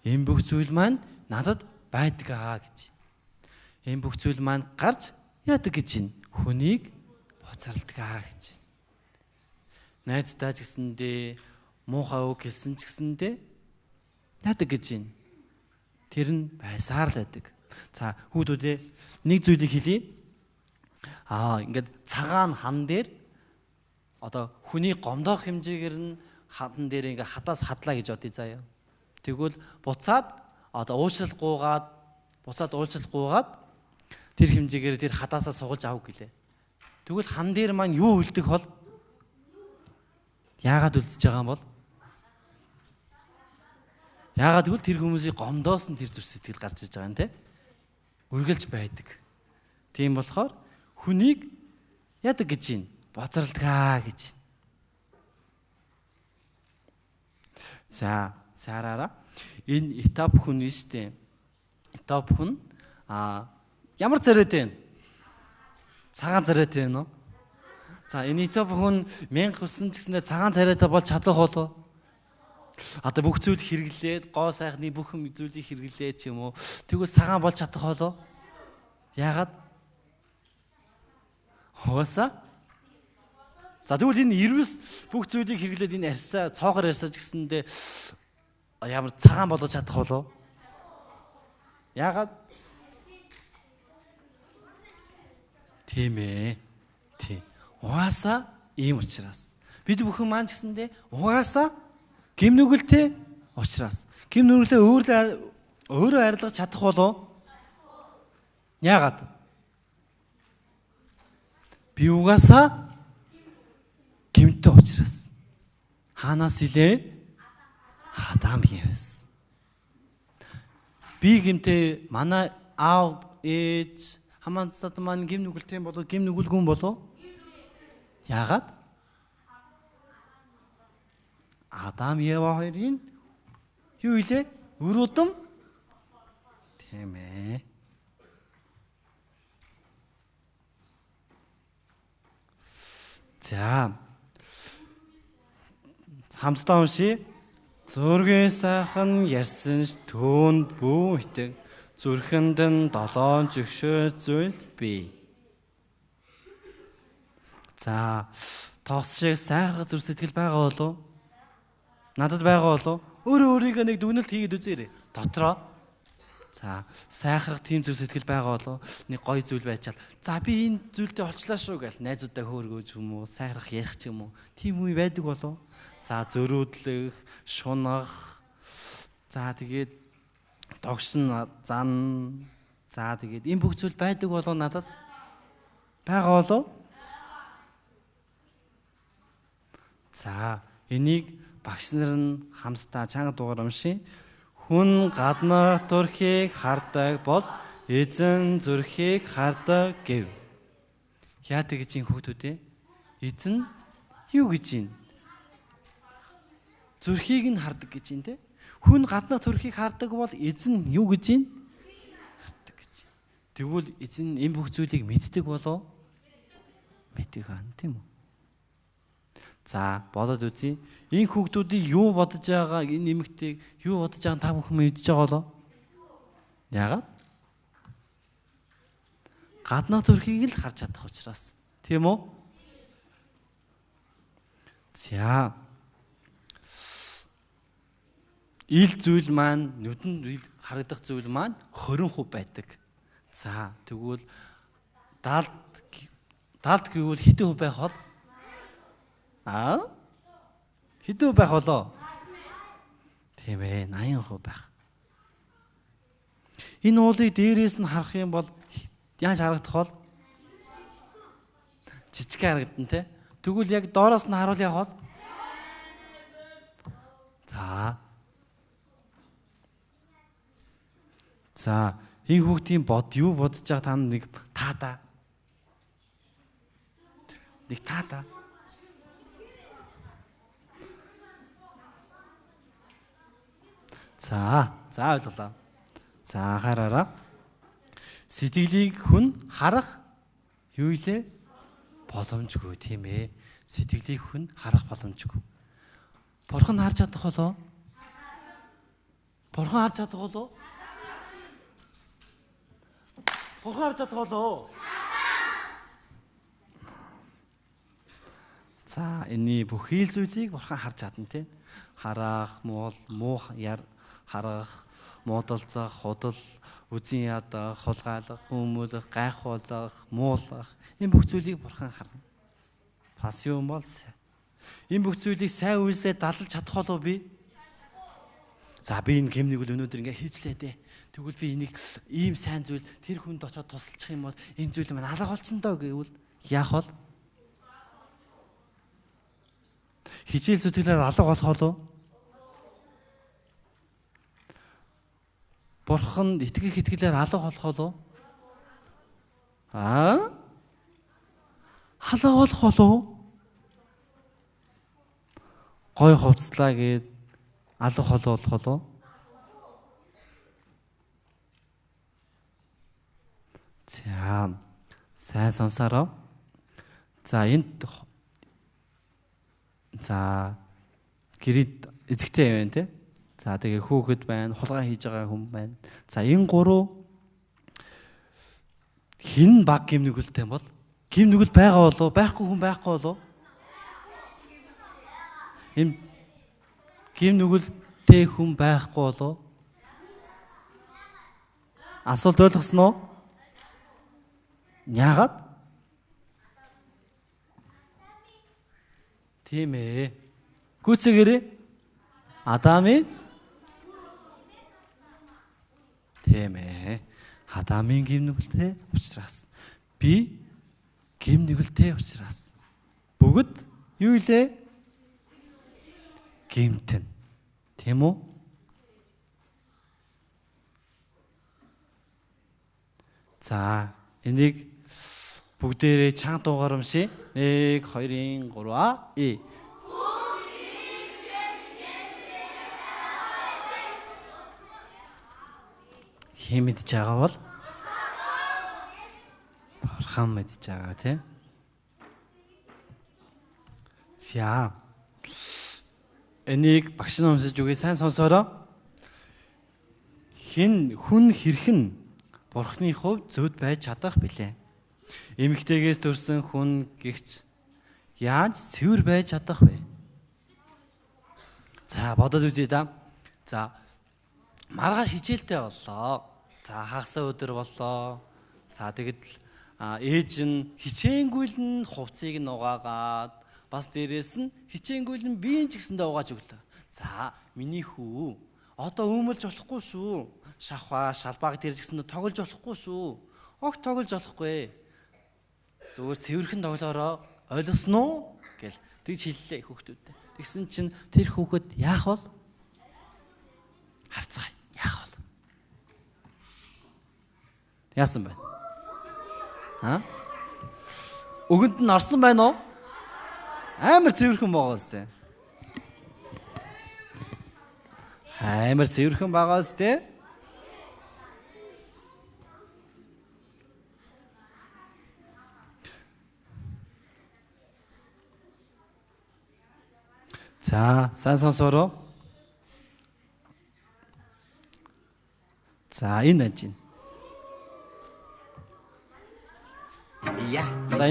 Энэ бүх зүйл маань надад байдаг аа гэж. Энэ бүх зүйл маань гарч яадаг гэж юм? Хүнийг бузардаг аа гэж. Найздаа ч гэсэндээ муухай үг хэлсэн ч гэсэндээ яадаг гэж юм? Тэр нь байсаар л байдаг. За, хүүхдүүдээ нэг зүйлийг хэлье. Ингээд цагаан хан дээр одоо хүний гомдоох хэмжээгээр нь хан дээр ингээд хатаас хадлаа гэж бодъё заяа. Тэгвэл буцаад одоо уучлалгүйгаад тэр хэмжээгээр тэр хатаасаа сугалж авах гэлээ. Тэгвэл хан дээр маань юу үлдэх бол? Яагаад үлдэж байгаа юм бол? Яагаад гэвэл тэр хүмүүсийн гомдоос нь тэр зүрх сэтгэл гарч иж байгаа юм те. Үргэлж байдаг. Тийм болохоор хүнийг яадаг гэж юм? Бозралдгаа гэж. За, сараараа энэ этап хүн нэстэй. Этап хүн ямар царайтай вэ? Цагаан царайтай вэ? За, энэ этап хүн 1000 хүссэн ч гэсэндээ цагаан царайтай бол чадах болоо. Одоо бүх зүйл хэрэглээд, гоо сайхны бүх зүйлийг хэрэглээд ч юм уу. Тэгвэл цагаан болж чадах болоо. Яагаад? Хөөсөө. За тэгвэл энэ ирвэс бүх зүйлийг хэрэглээд энэ арьсаа, цоогоор арьсаа ч гэсэндээ ямар цагаан болгож чадах болоо. Яагаад? Тийм ээ. Тийм. Угаасаа ийм учраас. Бид бүхэн маань ч гэсэндээ угаасаа гим нүгэлтэй учраас. Гим нүглээ өөрөө арилгаж чадах болов? Яагаад? Би угаасаа гимтэй учраас. Хаанаас илээ? Адамгийн байсан. Би гимтэй манай аав ээж хамаансад маань гим нүгэлтэй болов гим нүгэлгүй болов? Яагаад? Адам Ева хоёрын юу илээ? Өр удам? Тийм ээ. За. Хамтдаа уншия. Зүрхээ сайхан ярьсан түүнд бүү итэг. Зүрхэнд нь 7 зөвшөөр зүйл бий. За, тоос шиг сайхан зүрх сэтгэл байгаа болов? Надад байгаа болов? Өөрийгөө нэг дүгнэлт хийгээд үзээрэй. Дотроо. За, сайхрах тийм зүрх сэтгэл байгаа болов? Нэг гоё зүйл байчаал. За, би энэ зүйлдээ олчлаа шүү гэж найзуудаа хөөргөөж юм уу? Сайхрах ярих ч юм уу? Тийм үе байдаг болов? За, зөрүүдлэх, шунах. За, тэгээд догшин зан. За, тэгээд энэ бүх зүйл байдаг болов надад? Байгаа болов? За, энийг багш нар нь хамтдаа чанга дугаар уншия. Хүн гаднах зүрхийг хардаг бол эзэн зүрхийг хардаг гэв. Яадаг гэж юм хүүхдүүд? Эзэн юу гэж юм? Зүрхийг нь хардаг гэж юм те. Хүн гаднах зүрхийг хардаг бол эзэн юу гэж юм? Хардаг гэж. Тэгвэл эзэн энэ бүх зүйлийг мэддэг болов? Мэддэг аа тийм үү? За, бодоод үзье. Энэ хүүхдүүдийг юу бодож байгаа, энэ нэмэгтэйг юу бодож байгааг та бүхэн мэдж байгаа болоо? Яагаад? Гаднах зүрхийг л харж чадах учраас. Тийм үү? За. Ил зүйл маань, нүдэнд харагдах зүйл маань 20% байдаг. За, тэгвэл 70 гэвэл хэдэн хувь байх бол? Хэдэн байх болоо? Тийм ээ, 80% байх. Энэ уулыг дээрээс нь харах юм бол яаж харагдах бол? Жижиг харагдан те. Тэгвэл яг доороос нь харуул явах бол? За. За, энэ хүүхдийн юу бодож байгаа та нэг таада. Нэг та. За ойлголоо. За анхаараараа. Сэтгэлийг хүн харах юу илээ? Боломжгүй тийм ээ. Сэтгэлийг хүн харах боломжгүй. Бурхан харж чадах болоо? Бурхан харж чадах болоо? Бурхан харж чадах болоо? За энэний бүхий л зүйлийг бурхан харж чадна тийм. Харах, муу харах, муудалцах, худал, үзэн ядах, хулгайлах, хүмүүлэх, гайхуулах, муулах энэ бүх зүйлийг бурхан харна. Бас юм бол энэ бүх зүйлийг сайн үйлсээр далж чадах болов би? За би энэ гэмнийг өнөөдөр ингээ хийжлээ дээ. Тэгвэл би энийг ийм сайн зүйл тэр хүнд очоод тусалчих юм бол энэ зүйл маань алга болчихно доо гэвэл яах вэ? Хичээл зүтгэлээр алга болох болов? Бурханд итгэх итгэлээр алга болох болов? Алга болох болов? Гой хувцлаа гээд алга болох болов? За сайн сонсороо. За энд гэрээд эзэгтэй байна те. За тэгээ хүүхэд байна, хулгай хийж байгаа хүн байна. За энэ гурав хин баг гим нүгэлтэй бол гим нүгэл байгаа болов? Байхгүй хүн байхгүй болов? Энэ гим нүгэлтэй хүн байхгүй болов? Асуулт ойлгосон уу? Яагаад? Тийм ээ. Гүцэгээрээ Адамын тийм ээ. Адамын гим нүгэлтэй учраас би гим нүгэлтэй учраас бүгд юу илээ? Гимтэн. Тийм үү? За энийг бүгдээрээ чанга дуугаар уншия. 1 2 3 Хин мэдж байгаа бол Бурхан мэдж байгаа тийм. За энийг багш нар уншиж үгүй сайн сонсоороо. Хүн хэрхэн Бурханы хувьд зөвд байж чадах билээ? Эмэгтэйгээс төрсэн хүн гихч яаж цэвэр байж чадах вэ? За бодоод үзье да. За маргааш хичээлтэй боллоо. За хагасаа өдөр боллоо. За тэгэд ээж нь хичээнгүйл нь хувцсыг нь угаагаад бас дээрээс нь хичээнгүйл нь биеийн ч гэсэндээ угааж өглөө. За миний хүү одоо өмөлж болохгүй шүү. Шавхаа шалбааг дэрж гэсэндээ тоглож болохгүй шүү. Огт тоглож болохгүй. Зүгээр цэвэрхэн тоглоороо ойлгосон уу гэл тэгж хэллээ хүүхдүүдэд. Тэгсэн чинь тэр хүүхэд яах вэ? Харцгаая. Яах вэ? Яасан байна? Өгөнд нь орсон байна уу? Амар цэвэрхэн байгаа зү. Амар цэвэрхэн байгаа зү. За, сайн сонсоороо. За, энэ ажин. Я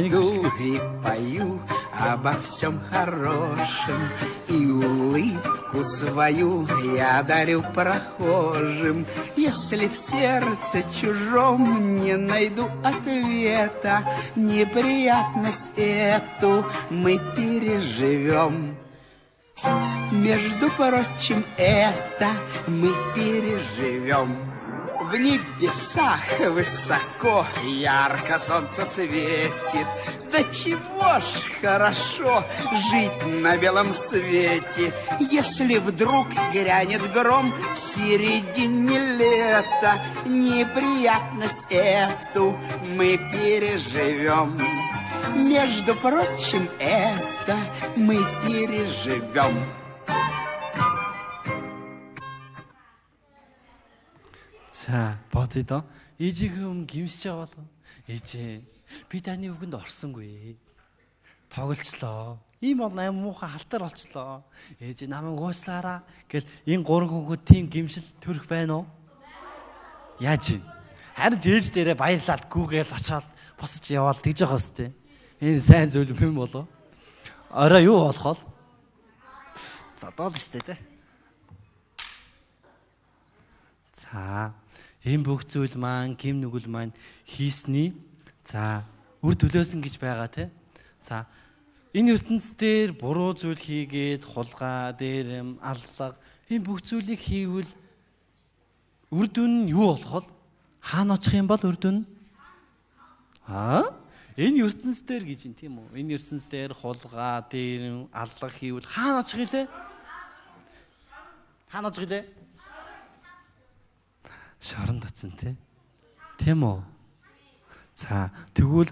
иду и пою обо всем хорошем, и улыбку свою я дарю прохожим. Если в сердце чужом не найду ответа, неприятность эту мы переживем. Между прочим, это мы переживем. В небесах высоко ярко солнце светит. Да чего ж хорошо жить на белом свете. Если вдруг грянет гром в середине лета, неприятность эту мы переживем. Между прочим, это мы переживем. За бодъё доо. Ээжийнхээ өмнө гимсэж байгаа болов. Ээжээ би таны үгэнд орсонгүй. Тоглолцлоо. Ийм бол аим муухай халтар болчлоо. Ээж намайг уучлаарай гэл энэ гурван хүүхэд тийм гимшил төрөх байна уу? Яаж юм? Харин ээж дээрээ баярлаад гүүгээл очоод босч яваал тэгж байгаа сте. Энэ сайн зүйл юм болов. Орой юу болох вэ? Задоол штэ тэ. За энэ бүх зүйл маань гим нүгэл маань хийсний за үр төлөөсөн гэж байгаа те. За энэ ертөнц дээр буруу зүйл хийгээд хулгай, дээрэм, аллах энэ бүх зүйлийг хийвэл үр дүн нь юу болох вэ? Хаана очих юм бол үр дүн? Энэ ертөнц дээр гэж юм тийм үү? Энэ ертөнц дээр хулгай, дээрэм, аллах хийвэл хаана очих илээ? Хаана очих илээ? Шоронд очсон тийм үү? За тэгвэл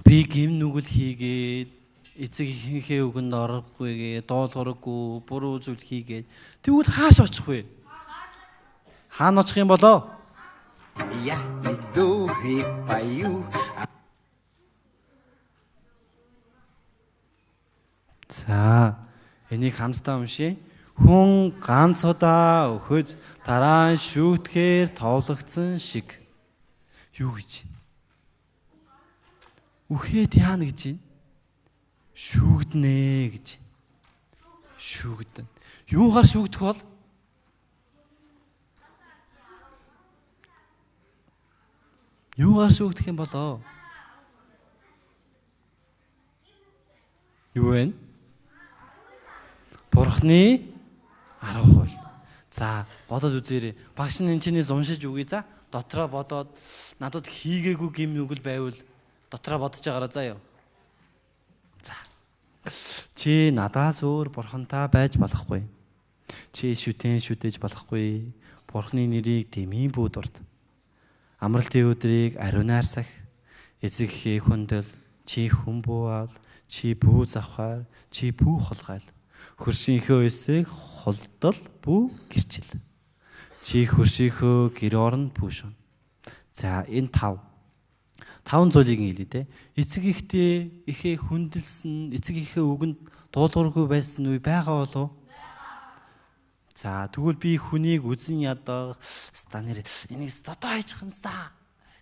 би гим нүгэл хийгээд эцэг ихэнхээ үгэнд орохгүйгээ дуулуургүй буруу зүйл хийгээд тэгвэл хааш очих вэ? Хаана очих юм болоо? Я иду и пою. За энийг хамтдаа уншъя. Хүн ганц удаа өхөж дараа нь шүүтгэхээр товлогдсон шиг. Юу гэж байна? Үхээд яана гэж байна? Шүүгднэ гэж байна. Шүүгдэн. Юугаар шүүгдэх бол? Юугаар шүүгдэх юм болоо? Юу вэ? Бурхны 10%. За бодоод үзээрэй. Багш нь энэ чинээс уншиж үгүй за. Дотроо бодоод надад хийгээгүй гим нүгэл байвал дотроо бодож байгаараа заа юу. За. Чи надаас өөр бурхантай байж болохгүй. Чи шүтээж болохгүй. Бурхны нэрийг дэмийн бүүд урд. Амралтын өдрийг ариунаар сах. Эцэг эхээ хүндэл чи хүн бууал, чи бүү завхаар, чи бүү хулгайл. Хөршийнхөө эсрэг холдол бүү гэрчил. Чи хөршийнхөө гэр орон пүүшүн. За энэ 5 зүйлийг хэлээ те. Эцэг ихээ хүндэлсэн, эцэг ихээ үгэнд дуулуургүй байсан үе байгаа болов? За тэгвэл би хүнийг үзэн ядах станер энийг одоо хайчих юмсаа.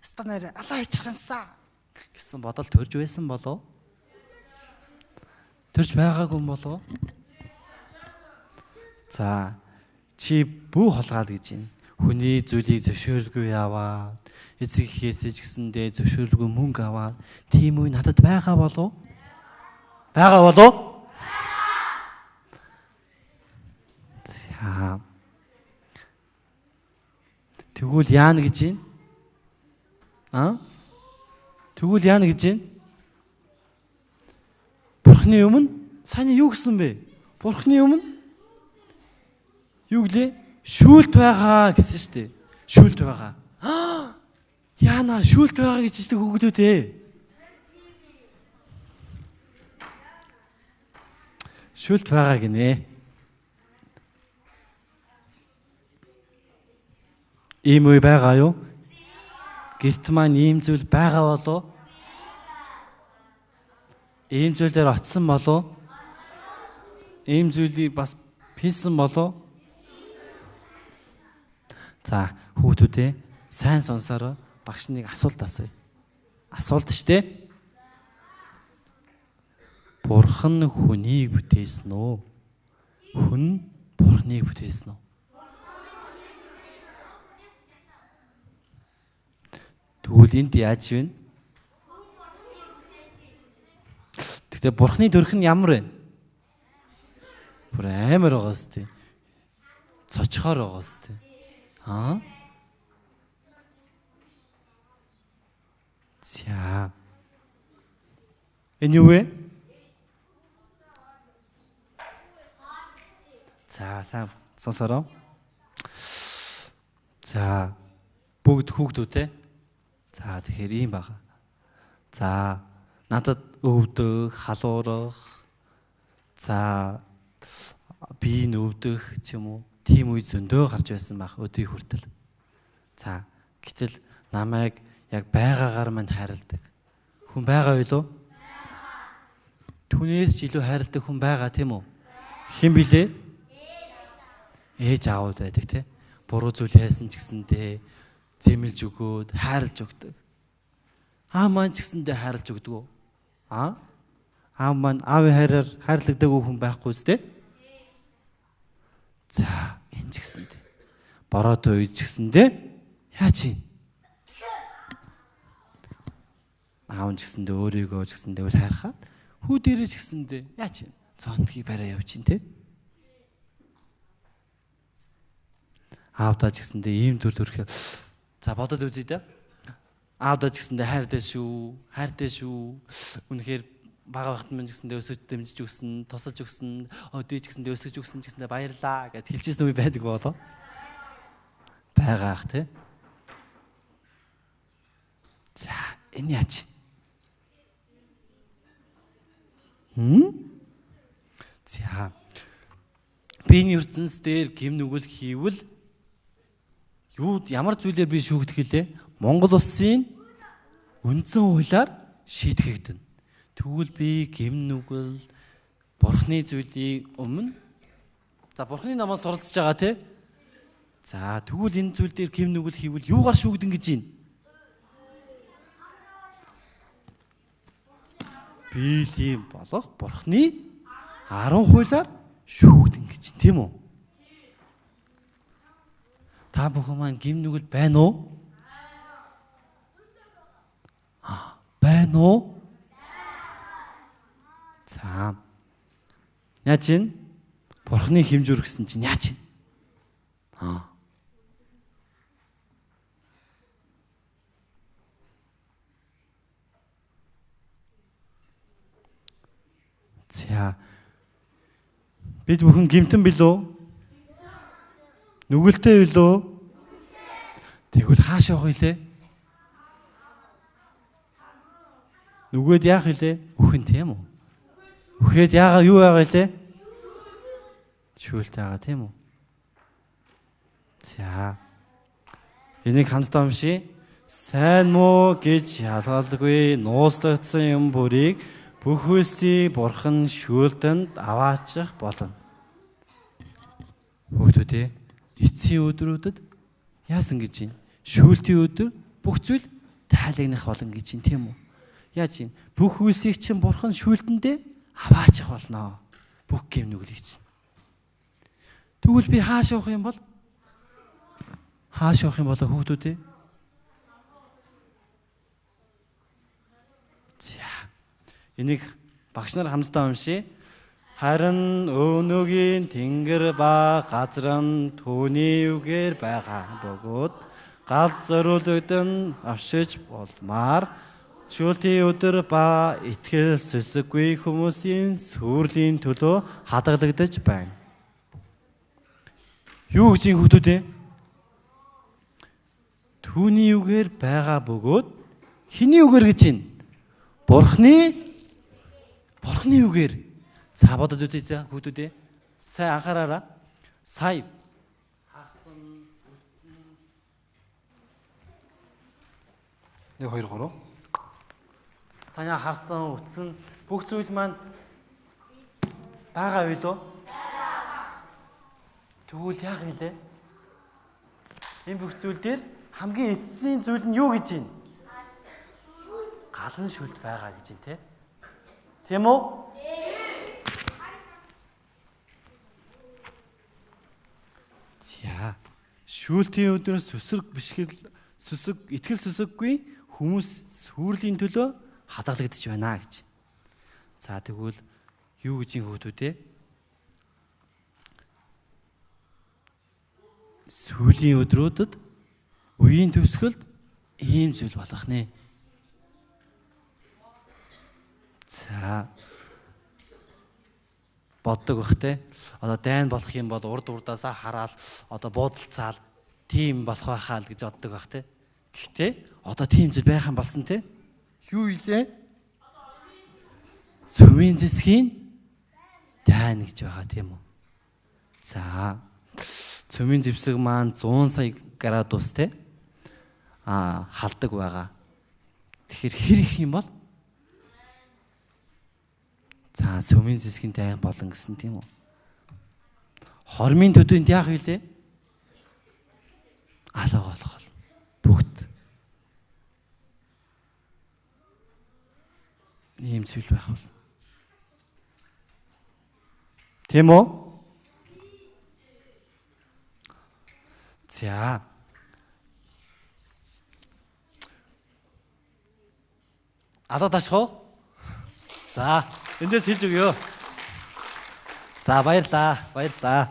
Станер алаа хайчих юмсаа гэсэн бодол төрж байсан болов? Төрж байгаагүй юм болов? За чи бүү холгаал гэж байна. Хүний зүйлийг зөвшөөрөлгүй яваад, эцэг эхээсээ ч гэсэндээ зөвшөөрөлгүй мөнгө аваад, тийм үе надад байгаа болов? Байгаа болов? За. Тэгвэл яана гэж байна? Тэгвэл яана гэж байна? Бурхны өмнө сайн юу гэсэн бэ? Бурхны өмнө юу гэлээ? Шүүлт байгаа гэсэн шүү дээ. Шүүлт байгаа. Яана шүүлт байгаа гэж чинь хүүхдүүд ээ. Шүүлт байгаа гинэ. Ийм үе байгаа юу? Гэрт маань ийм зүйл байгаа болов? Ийм зүйлээр очсон болов? Ийм зүйлийг бас хийсэн болов? За хүүхдүүдээ сайн сонсороо багш нэг асуулт асууя. Асуулт штэ. Бурхан хүнийг бүтээсэн үү? Хүн Бурханыг бүтээсэн үү? Тэгвэл энд яаж вэ? Тэгтээ Бурханы төрх нь ямар вэ? Бүр амар байгаа сте. Цочхоор байгаа сте. За. Энэ юу вэ? За, сайн сонсороо. За, бүгд хүүхдүүд те. За, тэгэхээр ийм байгаа. За, надад өвдөх, халуурах, за би нөвдөх ч юм уу, тийм үе зөндөө гарч байсан баг өдий хүртэл. За гэтэл намайг яг байгаагаар мань хайрладаг хүн байгаа юу? Түүнээс ч илүү хайрладаг хүн байгаа тийм үү? Хэн билээ? Ээж аауд байдаг тий. Буруу зүйл хийсэн ч гэсэндээ зэмлж өгөөд хайрлж өгдөг. Аав маань ч гэсэндээ хайрлж өгдөг үү? Аав маань аавын хайраар хайрлагдаг хүн байхгүй үстэй? За энэ ч гэсэндээ бороотой үед ч гэсэндээ яаж юм? Аав ч гэсэндээ өөрийгөө ч гэсэндээ үл хайрхаад хүү дээрээ ч гэсэндээ яаж юм? Цонтгийг барай явчихин тий. Аавдаа ч гэсэндээ ийм төр төрхөө за бодоод үзье дээ. Аавдаа ч гэсэндээ хайртай шүү. Үнэхээр бага багт мань гэсэндээ өсөж дэмжиж өгсөн, тусалж өгсөн, дий ч гэсэндээ өсөж өгсөн ч гэсэндээ баярлаа гэд хэлчихсэн үе байдаг болоо. Байгаах тий. За энэ яаж? За биений ертөнц дээр гим нүгэл хийвэл ямар зүйлээр би шүүгдэх хэлээ? Монгол улсын үндсэн хуулиар шийтгэгдэнэ. Тэгвэл би гим нүгэл бурхны зүйлийг өмнө бурхны намаас суралцж байгаа тий. За тэгвэл энэ зүйл дээр гим нүгэл хийвэл юугаар шүүгдэн гэж байна? Биелийн болох бурхны 10 хуулиар шүүгдэн гэж тийм үү? Та бүхэн маань гим нүгэл байна уу? Байна уу? За. Яаж ин? Бурхны хэмжүүр гэсэн чинь яаж ин? За. Бид бүхэн гимтэн билүү? Нүгэлтэй билүү? Тэгвэл хаашаа явах вүлээ? Нүгэд яах вүлээ? Үхэн тийм үү? Үхэд яага юу байгаа вүлээ? Шүүлтэй байгаа тийм үү? За. Энийг хамтдаа уншия. Сайн муу гэж ялгалгүй нууцлагдсан юм бүрийг бүх үйлсийг бурхан шүүлтэнд аваачих болно. Хүүхдүүдээ эцсийн өдрүүдэд яасан гэж юм? Шүүлтийн өдөр бүх зүйл тайлагнах болно гэж юм тийм үү? Яаж юм? Бүх үйлсийг чинь бурхан шүүлтэндээ аваачих болно. Бүх гим нүглийг чинь. Тэгвэл би хааш явах юм бол? Хааш явах юм бол хүүхдүүдээ? За. Энийг багш нар хамтдаа уншия. Харин өвнөгийн тэнгэр ба газар нь түүний үгээр байгаа бөгөөд гал зориулогдсон авшиж болмаар шүүлтийн өдөр ба итгэл сүсэггүй хүмүүсийн сүрлийн төлөө хадгалагдаж байна. Юу гэж хүүхдүүд ээ? Түүний үгээр байгаа бөгөөд хэний үгээр гэж байна? Бурхны үгээр. За бодод үзье хүүхдүүд ээ. Сайн анхаараараа. Сая харсан үтсэн 1 2 3 Сая харсан үтсэн бүх зүйл маань байгаа юу лөө? Тэгвэл яах вэ? Энэ бүх зүйл дээр хамгийн эцсийн зүйл нь юу гэж байна? Галан шүлт байгаа гэж байна те. Тийм үү? За. Шүүлтийн өдөр сүсэг итгэл сүсэггүй хүмүүс сүрлийн төлөө хадгалагдаж байна гэж. За тэгвэл юу гэж хүүхдүүд ээ? Сүүлийн өдрүүдэд үеийн төгсгөлд ийм зүйл болох нэ. За боддог бах те. Одоо дайн болох юм бол урд урдаасаа хараад одоо буудалцаал тийм болох байхаа л гэж боддог бах те. Гэхдээ одоо тийм зүйл байх юм болсон те. Юу илээ? цөмийн зэсгийн дайн гэж байгаа тийм үү? За цөмийн зэвсэг маань 100 сая градус те халдаг байгаа. Тэгэхээр хэр их юм бол? За цөмийн зэсгийн дайн болон гэсэн тийм үү? Хормын төдөөнд яах вүлээ? Алга болох бол бүгд ийм зүйл байх бол. Тийм үү? За. Алга ташх уу? За, эндээс хэлж өгөө. За, баярлаа.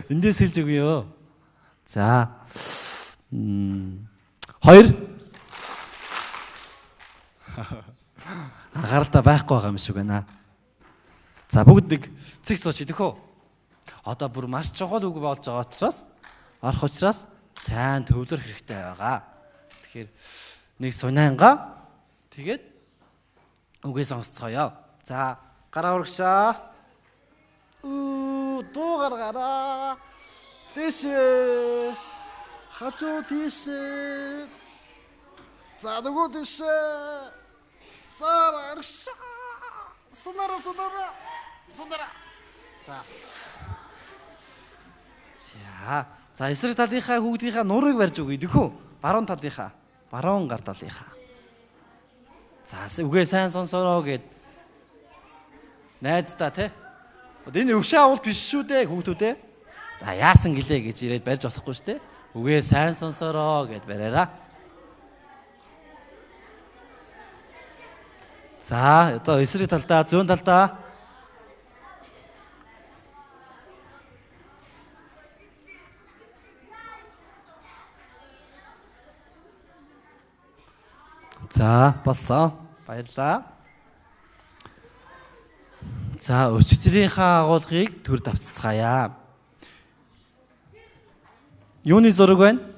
Эндээс хэлж өгөө. За. 2 анхааралтай байхгүй байгаа юм шиг байна. За бүгд нэг цэг сууч идэх үү? Одоо бүр маш чухал үг болж байгаа учраас орох учраас сайн төвлөрөх хэрэгтэй байгаа. Тэгэхээр нэг сунанга тэгээд үгээ сонсцгоё. За гараа урагшаа. Дуу гаргаараа. Дэшээ. Хачуу дэшээ. За нөгөө дэшээ. Сара арша. Сонара. За эсрэг талынхаа хүүхдийнхаа нурыг барьж өгье дөхөө. Баруун талынхаа. Баруун гар талынхаа. За үгээ сайн сонсороо гэд. Найздаа те. Энэ өгшөө авалт биш шүү дээ хүүхдүүдээ. За яасан гэлээ гэж ирээд барьж болохгүй шүү дээ. Үгээ сайн сонсороо гэд бариараа. За одоо эсрэг талдаа, зүүн талдаа. За болсон. Баярлаа. За өчтөрийнхаа агуулгыг төр давтцгаая. Юуны зураг байна?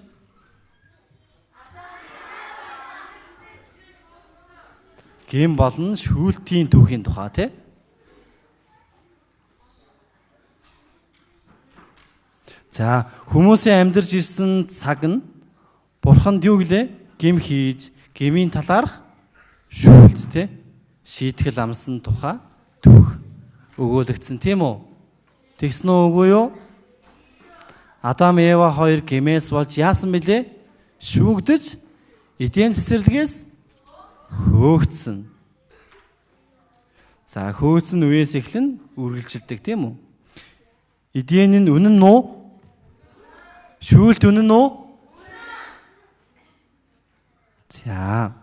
Гэм болон шүүлтийн түүхийн тухай тий. За хүмүүсийн амьдарч ирсэн цаг нь бурханд юу гэлээ? Гэм хийж, гэмийн талаарх шүүлт тий. Шийтгэл амсан тухай түүх өгөөлөгдсөн тийм үү? Тэгсэн үү үгүй юу? Адам Ева хоёр гэмээс болж яасан бэлээ? Шүүгдэж эдийн цэцэрлэгээс хөөгдсөн. За хөөцөн үеэс эхлэн үргэлжилдэг тийм үү? Эдийн нь үнэн нь уу? Шүүлт үнэн нь уу? За.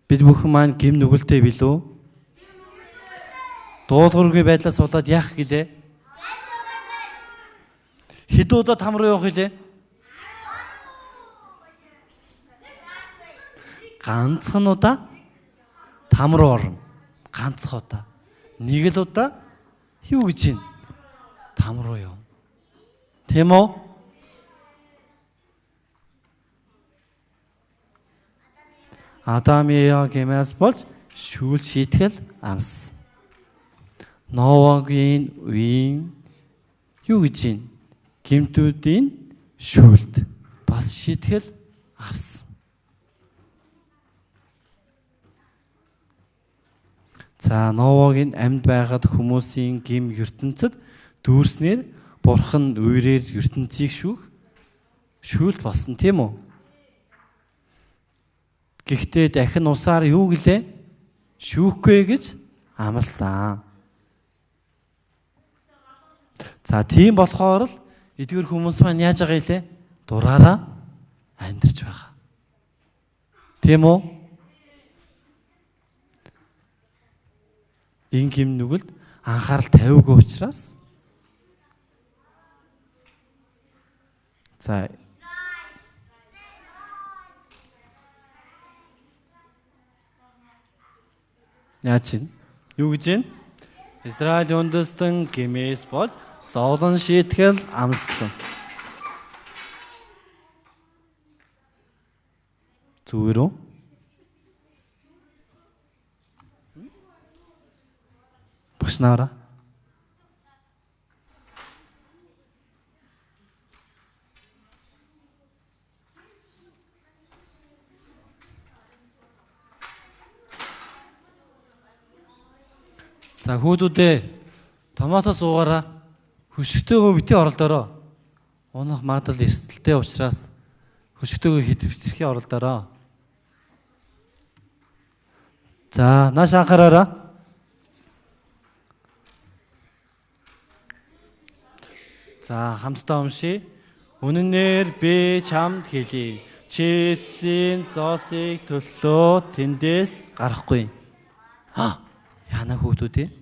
Бид бүхэн маань гэм нүгэлтэй билүү? Дуулуургүй байдлаас болоод яах гэлээ? Хэд удаа там руу явах гэлээ? Ганцхан удаа там руу орно. Ганцхан удаа. Нэг л удаа юу гэж юм? Там руу яв. Тийм үү? Адам Ева гэмээс болж шүүл шийтгэл амс. Ноагийн үеийн юу гэж юм? Гэмтүүдийн шүүлт бас шийтгэл авсан. За Ноагийн амьд байгаад хүмүүсийн гэм ертөнцид дүүрснээр бурхан үерээр ертөнцийг шүүлт болсон тийм үү? Гэхдээ дахин усаар юу гэлээ? Шүүхгүй гэж амласан. За тийм болохоор л эдгээр хүмүүс маань яаж байгаа илээ? Дураараа амьдарч байгаа. Тийм үү? Энэ гэм нүгэлд анхаарал тавиагүй учраас за яаж чинь юу гэж юм? Израиль үндэстэн гэмээс бол зовлон шийтгэл амссан. Зүгээр үү? Багш нараа. За хүүдүүдээ томатос уугаараа хөшгтөөгөө битгий оролдороо. Унах магадлал эрсдэлтэй учраас хөшгтөөгөө хэтэрхий оролдороо. За нааш анхаараараа. За хамтдаа уншия. Үнэнээр би чамд хэлье. Чи эцсийн зоосыг төлөө тэндээс гарахгүй. Яна хүүхдүүд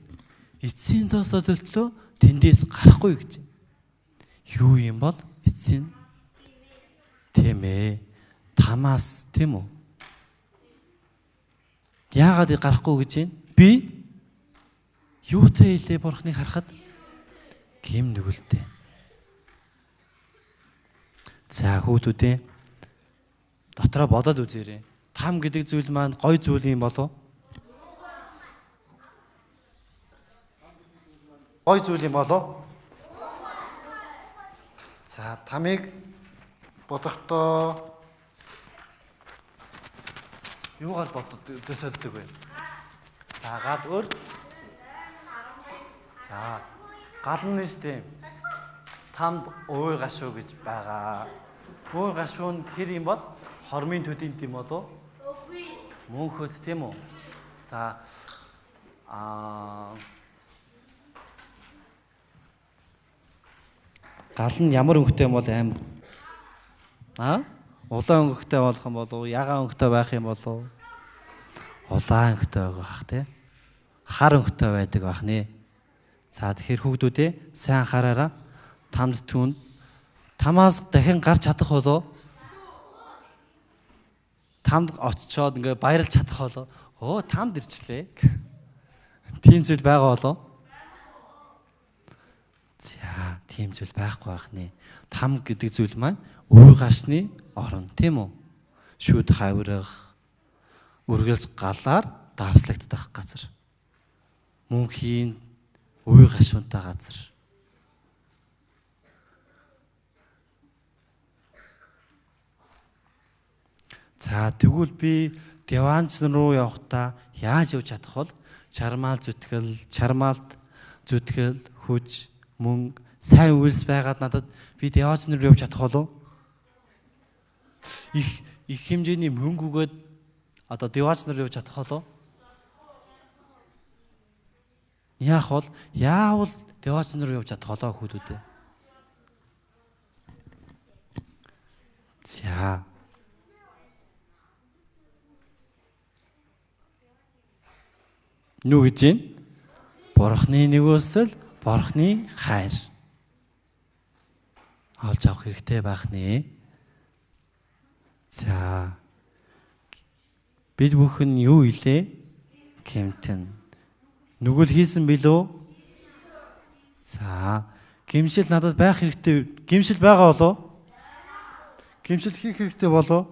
эцсийн зоосоо төлөө тэндээс гарахгүй гэж. Юу юм бол эцсийн тийм ээ. Тамаас тийм үү? Яагаад гарахгүй гэж юм? Би юутай хэлээ бурхныг харахад гим нүгэлтэй. За хүүхдүүдээ дотроо бодоод үзээрэй. Там гэдэг зүйл маань гой зүйл юм болов? Гой зүйл юм болов? За тамыг бодохдоо юугаар төсөөлдөг вэ? За гал өөр. За гал нь штэ. Тамд ой гашуу гэж байгаа. Ой гашуу нь хэр юм бол хормын төдийн тийм болов? Үгүй. Мөнхөд тийм үү? За гал нь ямар өнгөтэй юм бол аим? Улаан өнгөтэй болох юм болов? Ягаан өнгөтэй байх юм болов? Улаан өнгөтэй байх тий. Хар өнгөтэй байдаг байх нэ. За тэгэхээр хүүхдүүдээ сайн анхаараараа. Тамд түүнд тамаас дахин гарч чадах болоо? Тамд очичоод ингээ баярлж чадах болоо? Тамд ирчлээ. Тийм зүйл байгаа болоо? За, тийм зүйл байхгүй байх нэ. Там гэдэг зүйл маань үе гашны орон, тийм үү? Шүд хавирах, үргэлж галаар давслагдах газар. Мөнхийн үе гашуунтай газар. За, тэгвэл би диванч руу явахдаа яаж явж чадах бол? Чармаалт зүтгэл, хүч, мөнгө, сайн үйлс байгаад надад би диванч руу явж чадах болов? Их хэмжээний мөнгө өгөөд одоо диванч руу явж чадах болов? Яавал диванч руу явж чадах болоо хүүхдүүдээ. За. Юу гэж юм? Бурхны нэгөөсөл Бурхны хайр олж авах хэрэгтэй байх нэ. За. Бид бүхэн юу илээ? Гэмтэн. Нүгэл хийсэн билүү? За. Гэмшил надад байх хэрэгтэй. Гэмшил байгаа болоо? Гэмшил хийх хэрэгтэй болоо?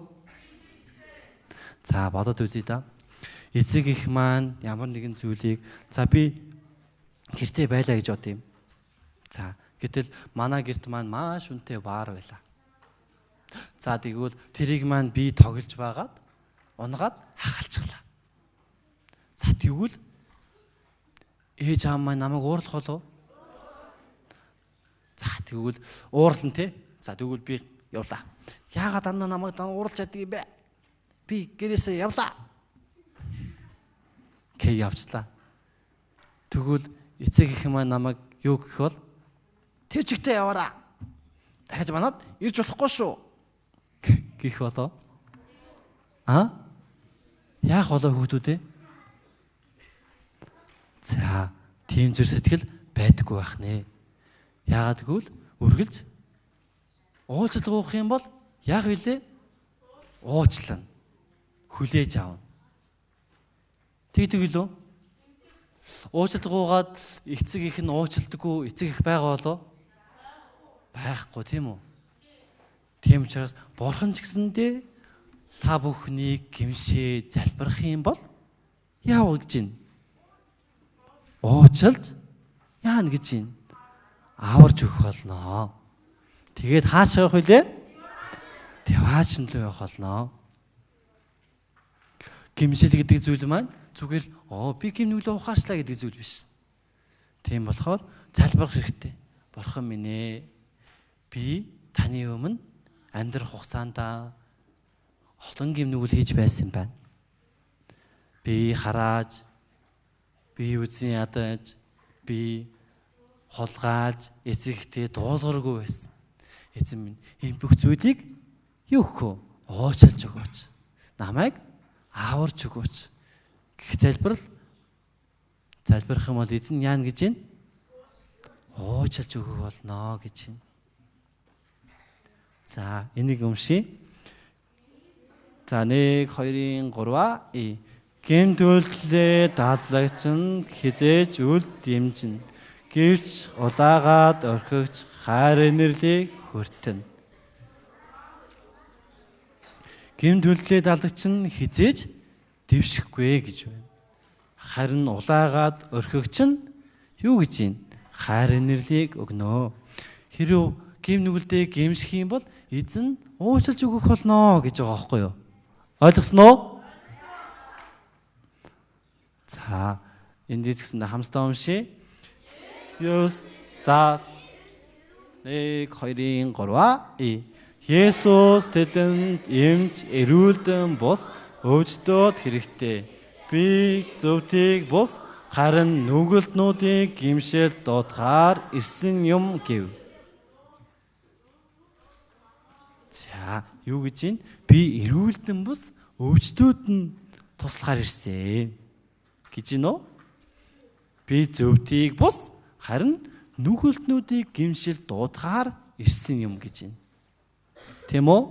За, бодоод үзье да. Эцэг их маань ямар нэгэн зүйлийг за би гэртээ байлаа гэж бод юм. За гэтэл манай гэрт маань маш үнэтэй баар байлаа. За тэгвэл тэрийг маань би тоглож байгаад унгаад хахалцглаа. За тэгвэл ээж аав маань намайг уурлах болов? За тэгвэл уурлан те. За тэгвэл би явлаа. Яагаад андаа намайг уурлж чаддаг юм бэ? Би гэрээсээ явлаа. Явчлаа. Тэгвэл эцэг их маань намайг юу гэх бол тэр чигтээ яваараа. Дахиж манад ирж болохгүй шүү. Гэх болоо. Яах болоо хүүхдүүдээ? За, тийм зүр сэтгэл байдаггүй байх нэ. Яагаад гэвэл үргэлж уучлал гоох юм бол яах вүлээ? Уучлана. Хүлээж аавна. Тэгдэг үлөө? Уучлалт гуугаад эцэг их нь уучлдаггүй эцэг их байгаа болоо? Байхгүй тийм үү? Тийм учраас бурхан ч гэсэндээ та бүхнийг гимшээ залбирах юм бол яав гэж байна? уучлж яана гэж юм. Аварж өгөх болно. Тэгээд хааш явах вүлээ? Деваач руу явах болно. Гимшил гэдэг зүйл маань зүгээр би гимнүглээ ухаарчлаа гэдэг зүйл биш. Тийм болохоор залбирах хэрэгтэй. Бурхан минь ээ, би таны өмнө амьдрах хугацаанд олон гимнүгэл хийж байсан юм байна. Би харааж, би үзэн ядаж, би холгааж, эцэгтэй дуулгаргүй байсан. Эзэн минь энэ бүх зүйлийг юу гэх вэ? Уучлж өгөөч. Намайг аварж өгөөч. Гэх залбирах юм бол эзэн яана гэж байна? Уучлж өгөх болно гэж байна. За, энийг уншия. За, 1 2 3 гэмтүүллээ дааллагч нь хизээж үл дэмжин. Гэвч удаагаад орхигч хайр инэрлийг хүртэн. Гэмтүүллээ дааллагч нь хизээж дэвшихгүй гэж байна. Харин улаагаад орхигч нь юу гэж юм? Хайр инэрлийг өгнө. Хэрэв гим нүгэлдээ гимших юм бол эзэн уучлж өгөх болно гэж байгаа байхгүй юу? Ойлгосноо? За, энд дижсэн хамтдаа уншия. За, 1 2 3 Есүс тэдэнд эмч эрүүлдэн бус өвчтөд хэрэгтэй. Би зөвтгийг бус харин нүгэлтнүүдийг гимшил дуудахаар ирсэн юм гэв. За, юу гэж юм? Би эрүүлдэн бус өвчтөд нь туслахаар ирсэн гэж юм уу? Би зөвтгийг бус харин нүгэлтнүүдийг гимшил дуудахаар ирсэн юм гэж юм. Тийм үү?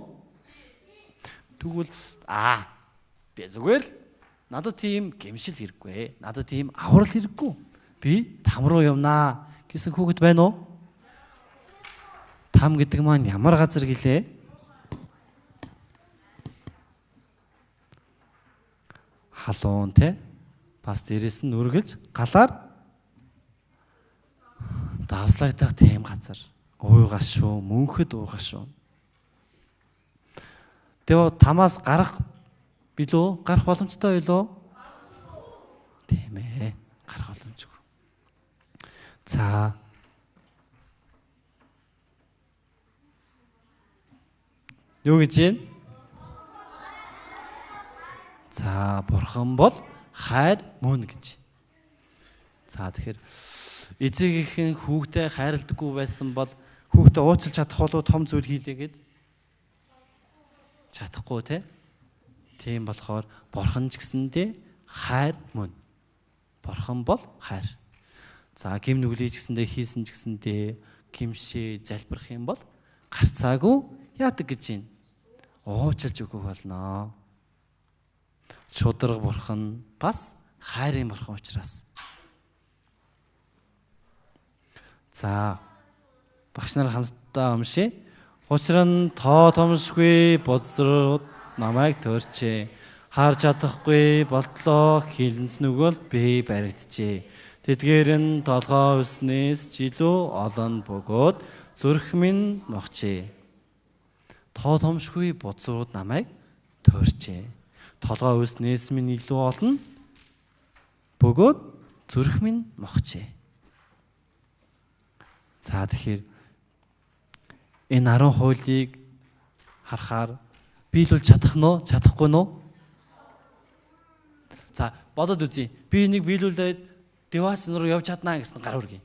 Тэгвэл би зүгээр надад тийм гимшил хэрэггүй. Надад тийм аврал хэрэггүй. Би там руу явнаа гэсэн хүүхэд байна уу? Там гэдэг маань ямар газар гэлээ? Халуун те. Бас дээрэс нь үргэлж галаар давслагдах тийм газар. Уйгаш шүү, мөнхөд уйгаш шүү. Тэгээ тамаас гарах билүү? Гарах боломжтой байлоо? Тийм ээ. Гарах боломжгүй. За. Юу гэж юм? За, бурхан бол хайр мөн гэж. За, тэгэхээр эцэгийнхэн хүүхдээ хайрладаггүй байсан бол хүүхдээ уучлж чадах болоо том зүйл хийлээгээд чадахгүй те. Тийм болохоор бурхан ч гэсэндээ хайр мөн. Бурхан бол хайр. За, гим нүглий ч гэсэндээ хийсэн ч гэсэндээ гимшээ залбирах юм бол гарцаагүй яадаг гэж юм. Уучлж өгөх болно. Шударга бурхан бас хайрын бурхан учраас. За, багш нар хамтдаа уншия. Учир нь тоо томшгүй бодсрууд намайг төрчээ. Харж чадахгүй болтлоо хилэнц нүгэл би баригджээ. Тэдгээр нь толгоо үлснээс жилүү олон бөгөөд зүрх минь мохчээ. Тоо томшгүй бодсрууд намайг төрчээ. Толгоо үлснээс минь илүү олон бөгөөд зүрх минь мохчээ. За, тэгэхээр энэ 10 хуулийг харахаар биелүүлж чадах нь уу? Чадахгүй нь уу? За, бодоод үзье. Би энийг биелүүлээд девац руу явж чаднаа гэсэн гар хүргэе.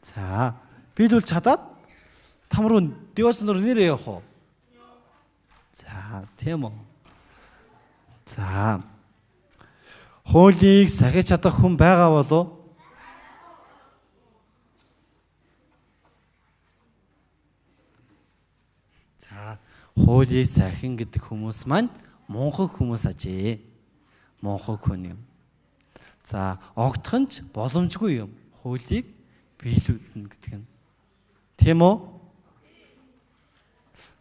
За, биелүүлж чадаад там руу девац руу нэрээ явах уу? За, тийм үү. За. Хуулийг сахиж чадах хүн байгаа болов? Хуулийг сахин гэдэг хүмүүс маань мунхаг хүмүүс ажээ. Мунхаг хүн юм. За, огдох нь ч боломжгүй юм. Хуулийг биелүүлнэ гэдэг нь. Тийм үү?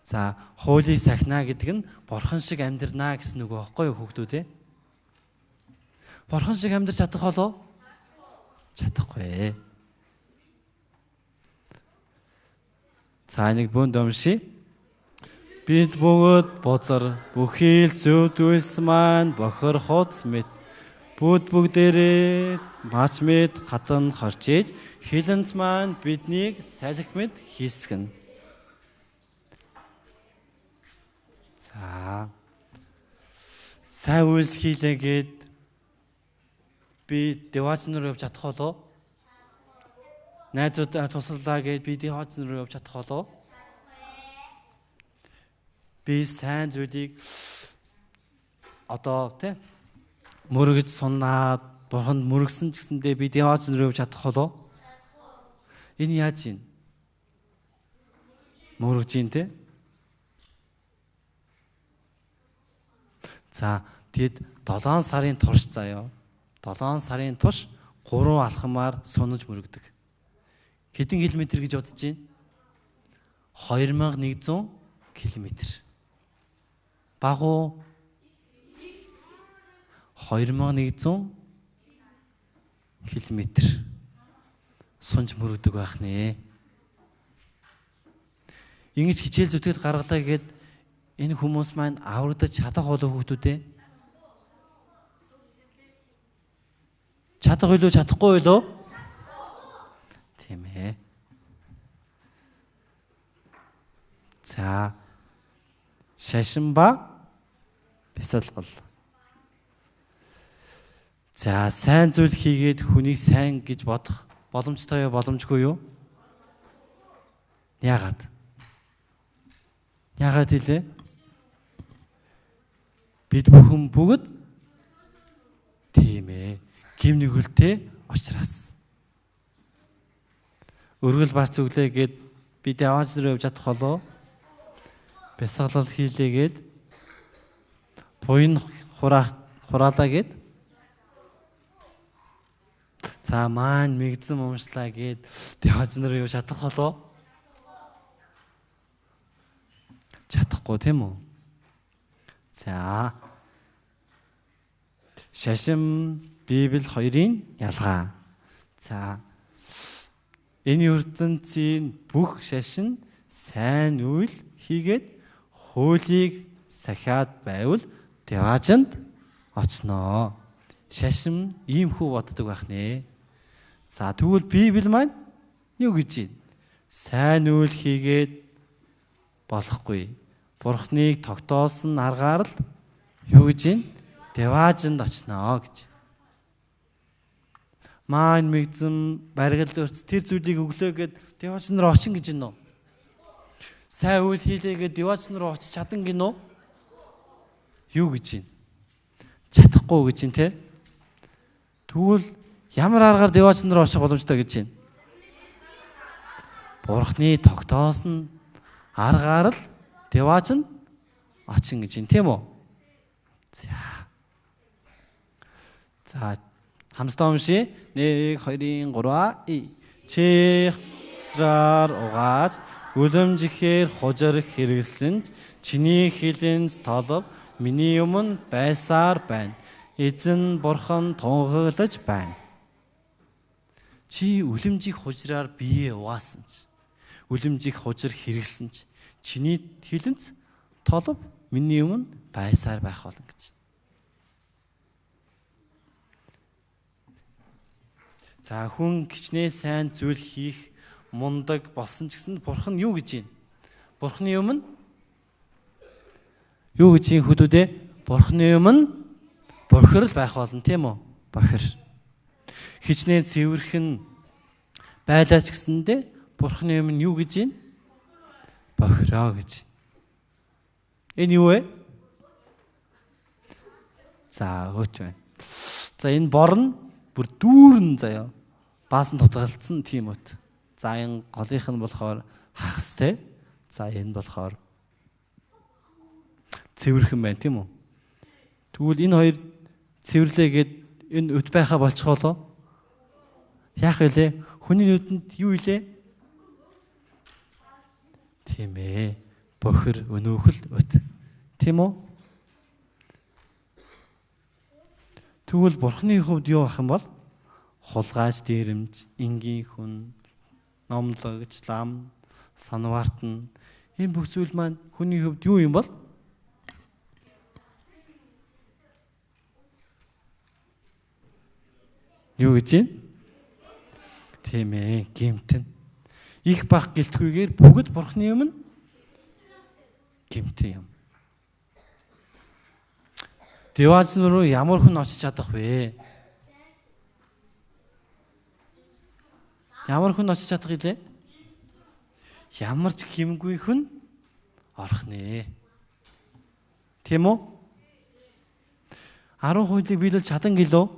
За, хуулийг сахина гэдэг нь бурхан шиг амьдрнаа гэсэн үг байхгүй юу хүүхдүүд ээ? Бурхан шиг амьдрч чадах болов? Чадахгүй. За нэг бүнд өмши. Бид бүгд бузар бүхий л зөвдвэс маань бохор хоц мэд бүгдээрээ мач мэд хатан харж иж хилэнц маань биднийг салхи мэд хийсгэн. За сайн үйлс хийлээгээд би деваач нар явж чадах болов? Найзуудаа тусаллаа гээд би деваач нар явж чадах болов? Би сайн зүйлийг одоо тий мөрөгж сунаад бурханд мөрөгсөн ч гэсэндээ би деваач нар явж чадах болов? Энэ яаж юм? Мөрөгж юм тий? За тэгэд 7 сарын турш заяа. 7 сарын турш 3 алхамаар сунаж мөрөгдөг. Хэдэн километр гэж бодож байна? 2100 км. Бага уу? 2100 км сунж мөрөгдөг байх нэ. Ингэж хичээл зүтгэл гаргалаа гэхэд энэ хүмүүс маань аврагдаж чадах болов хүүхдүүдээ? Чадах байлоо, чадахгүй байлоо? Тийм ээ. За шашин ба бясалгал. За сайн зүйл хийгээд хүнийг сайн гэж бодох боломжтой юу, боломжгүй юу? Яагаад? Яагаад хэлээ? Бид бүхэн бүгд тийм ээ. Гим нүгэлтэй учраас. Өргөл барц өглөөгээд би даваач руу явж чадах болов? Бясалгал хийлээгээд буйн хураалаа гээд за маань мэгдсэн умшлаа гээд даваач руу явж чадах болов? Чадахгүй тийм үү? За шашин Библи хоёрын ялгаа. За энэ ертөнцийн бүх шашин сайн үйл хийгээд хуулийг сахиад байвал деваажинд очноо. Шашин иймхүү боддог байх нэ. За тэгвэл Библи маань юу гэж байна? Сайн үйл хийгээд болохгүй. Бурхныг тогтоосон аргаар л юу гэж байна? Деваажинд очноо гэж. Маань мэгзэн баригдал өрц тэр зүйлийг өглөөгээд деваач нар очин гэж байна уу? Сайн үйл хийлээгээд деваач нар очиж чадан гинөө? Юу гэж байна? Чадахгүй гэж байна те. Тэгвэл ямар аргаар деваач нар очих боломжтой гэж байна? Бурхны тогтоосон аргаар л деваач нь очин гэж байна тийм үү? За хамтдаа уншия. 1 2 3 чих зраар угааж үлэмжихээр хужир хэрэгэлсэн чиний хилэнц толов миний өмнө байсаар байна. Эзэн бурхан тунхаглаж байна. Чи үлэмжийг хужираар бие угаасан ч үлэмжийг хужир хэрэгэлсэн ч чиний хилэнц толов миний өмнө байсаар байх болно гэж. За хүн кичнээ сайн зүйл хийх мундаг болсон ч гэсэн бурхан юу гэж байна? Бурханы өмнө юу гэж юм хөдөөдөө? Бурханы өмнө бохир л байх болно тийм үү? Бохир. Хичнээн цэвэрхэн байлаач гэсэндээ бурханы өмнө юу гэж байна? Бохироо гэж. Энэ юу вэ? За хөөч байна. За энэ борн бүр дүүрэн заяа. Баасан тутгалцсан тийм үт. За энэ голынх нь болохоор хагастэй. За энэ болохоор цэвэрхэн байна тийм үү? Тэгвэл энэ хоёр цэвэрлээгээд энэ үт байхаа болчих болоо. Яах вэ? Хүний нүдэнд юу илээ? Тийм ээ. Бохир өнөөхөл үт. Тийм үү? Тэгвэл Бурхны хувьд юу ах юм бол хулгайч, дээрэмж, энгийн хүн, номлогч, лам, санваартан энэ бүх зүйл маань хүний хувьд юу юм бол? Юу гэж юм? Тийм ээ, гэмтэн. Их бах гэлтгүйгээр бүгд Бурхны өмнө гэмтэн юм. Деваач руу ямар хүн очиж чадах вэ? Ямар хүн очиж чадах гэлээ? Ямар ч хэмгүй хүн орох нэ. Тийм үү? 10 хуулийг биелүүлж чадан гэлөө?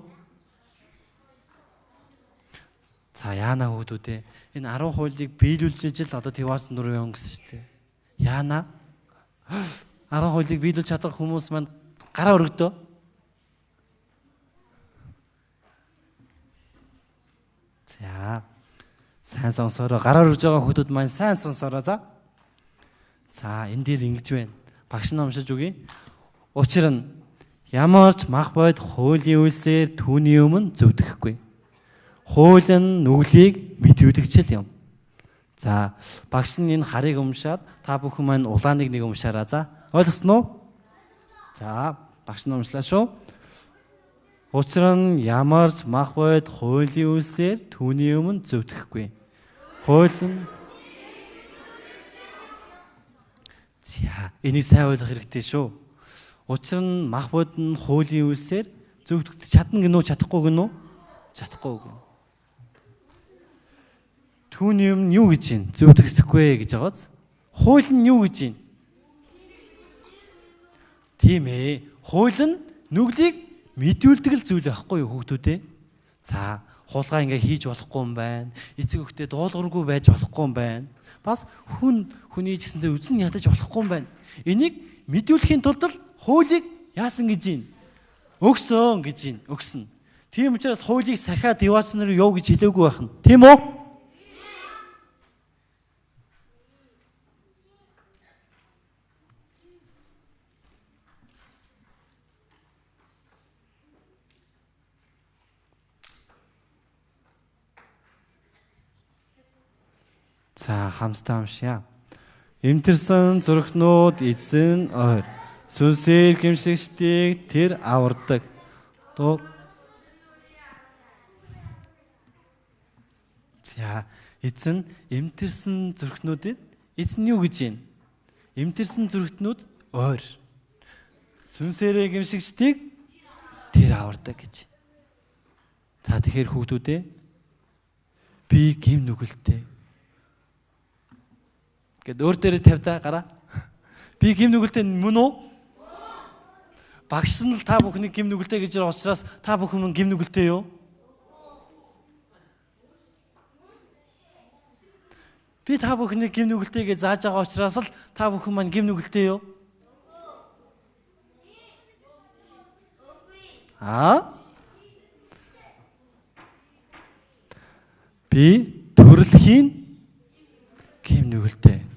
За яана хүүдүүдээ энэ 10 хуулийг биелүүлж ижил одоо Деваач руу явна гэсэн шүү дээ. Яана 10 хуулийг биелүүлж чадах хүмүүс маань гараа өргөдөө. За сайн сонсороо гараа өргөж байгаа хүмүүс маань сайн сонсороо за. За энэ дээр ингэж байна. Багш нь уншиж үгэй. Учир нь ямар ч мах бод хуулийн үйлсээр түүний өмнө зөвдөхгүй. Хууль нь нүглийг мэдүүлэгчл юм. За багш нь энэ харыг уншаад та бүхэн маань улааныг нэг уншаараа за. Ойлгосноо уу? За багш нь уншлаа шүү. Учир нь ямар ч мах бод хуулийн үйлсээр түүний өмнө зөвдөхгүй. Хууль нь за энийг сайн ойлгох хэрэгтэй шүү. Учир нь мах бод нь хуулийн үйлсээр зөвдөгдөж чадна гинөө чадахгүй гинөө? Чадахгүй гинөө. Түүний өмнө юу гэж юм? Зөвдөгдөхгүй гэж байгааз. Хууль нь юу гэж юм? Тийм ээ. Хууль нь нүглийг мэдүүлдэг л зүйл байхгүй юу хүүхдүүдээ? За, хулгай ингээ хийж болохгүй юм байна. Эцэг хөхтэй дуулуургүй байж болохгүй юм байна. Бас хүний ч гэсэндээ үзэн ядаж болохгүй юм байна. Энийг мэдүүлэхийн тулд л хуулийг яасан гэж юм? Өгсөн гэж юм. Өгсөн. Тийм учраас хуулийг сахиа Деваач нар яв гэж хэлээгүй байх нь. Тийм үү? За хамтдаа уншъя. Эмтэрсэн зүрхнүүд эзэн ойр. Сүнсээр гимшигчдийг тэр авардаг. За эзэн эмтэрсэн зүрхнүүдэд эзэн юу гэж юм? Эмтэрсэн зүрхнүүд ойр. Сүнсээрээ гимшигчдийг тэр авардаг гэж. За тэгэхээр хүүхдүүдээ би гим нүгэлтэй гэд өөр дээрээ тавьдаа гараа. Би гим нүгэлтэй мөн үү? Багш нь л та бүхнийг гим нүгэлтэй гэж учраас та бүхэн гим нүгэлтэй юу? Би та бүхнийг гим нүгэлтэй гэж зааж байгаа учраас л та бүхэн маань гим нүгэлтэй юу? Би төрөлхийн гим нүгэлтэй.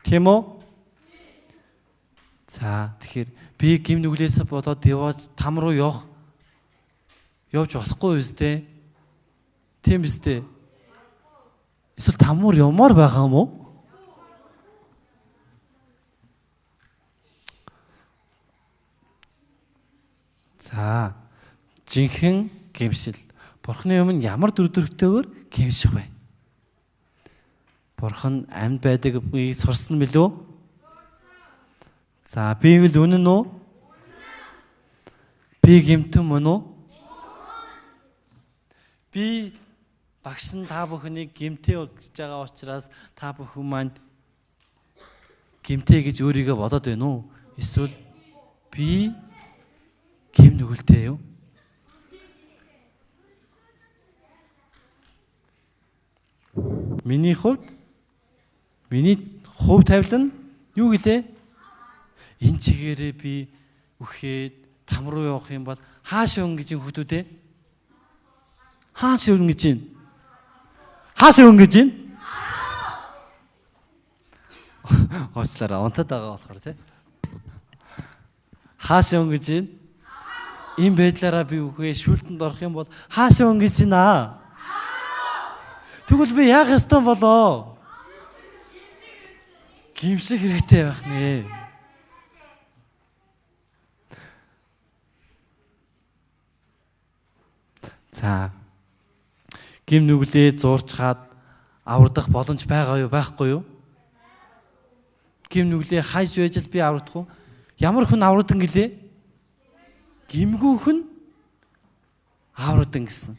Тийм үү? За тэгэхээр би гим нүглээс болоод Деваач там руу явж болохгүй үстэй. Тийм үстэй. Эсвэл тамуур явмаар байгаа юм уу? За жинхэнэ гимшил. Бурхны өмнө ямар дүрдөрхтэйгээр гимших вэ? Бурхан амьд байдгийг сурсан билүү? За Библи үнэн үү? Би гэмтэн мөн үү? Би багш нь та бүхнийг гэмтээ гэж байгаа учраас та бүхэн маань гэмтээ гэж өөрийгөө бодоод байна уу? Эсвэл би гим нүгэлтэй юу? Миний хувь тавилан юу гэлээ? Энэ чигээрээ би үхээд там руу явах юм бол хааш явна гэж хүүхдүүдээ? Хааш явна гэж юм? Хааш явна гэж юм? Уучлаарай, унтаад байгаа болохоор тий. Хааш явна гэж юм? Ийм байдлаараа би үхээ шүүлтэнд орох юм бол хаашаа өнгөж байна? Тэгвэл би яах ёстой болоо? Гимших хэрэгтэй байх нэ. За. Гим нүглээ зуурчгаад аврагдах боломж байгаа юу, байхгүй юу? Гим нүглээ хайж байж л би аврагдах уу? Ямар хүн аврагдан гэлээ? Гимгүү хүн аврагдан гэсэн.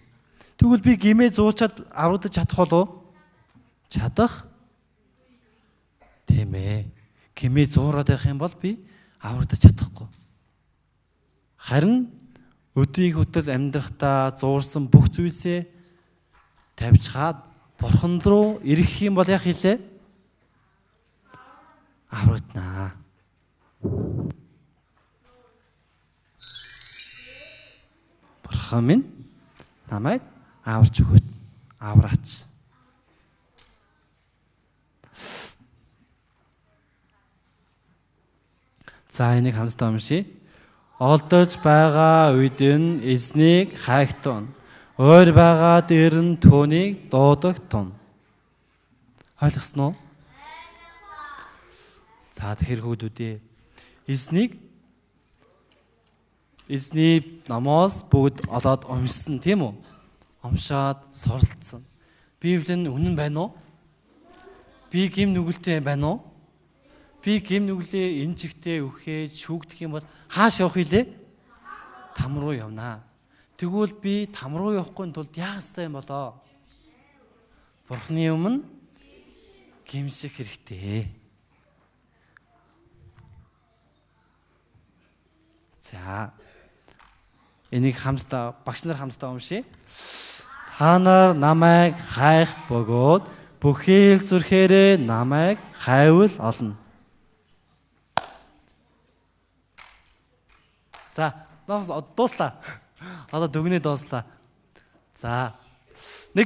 Тэгвэл би гимээ зуучаад аврагдаж чадах болов? Чадах? Тийм ээ. Гимээ зуураад байх юм бол би аврагдаж чадахгүй. Харин өдийг хөтөл амьдрахтаа зуурсан бүх зүйлсээ тавьчихад Бурхан руу ирэх юм бол яах хэлээ? Аврагдана. Бурхан минь намайг аварч өгөөд авраач. За энийг хамтдаа уншийе. Олдож байгаа үед нь эзнийг хайхтун. Ойр байгаа дээр нь түүнийг дуудагтун. Ойлгосноо? За тэгэхээр хүүдүүдээ эзний намоос бүгд олоод уншсан тийм үү? Уншаад суралцсан. Библи нь үнэн байна уу? Би гим нүгэлтэй байна уу? Би гим нүглээ энэ чигтээ өхөөж шүүгдэх юм бол хааш явах илээ? Там руу явнаа. Тэгвэл би там руу явахгүй тулд яах ёстой юм болоо? Бурхны өмнө гимших хэрэгтэй. За. Энийг хамтдаа багш нар хамтдаа уншийе. Та нар намайг хайх бөгөөд бүхий л зүрхээрээ намайг хайвал олно. За, дууслаа. Одоо дүгнээ дууслаа. За. 1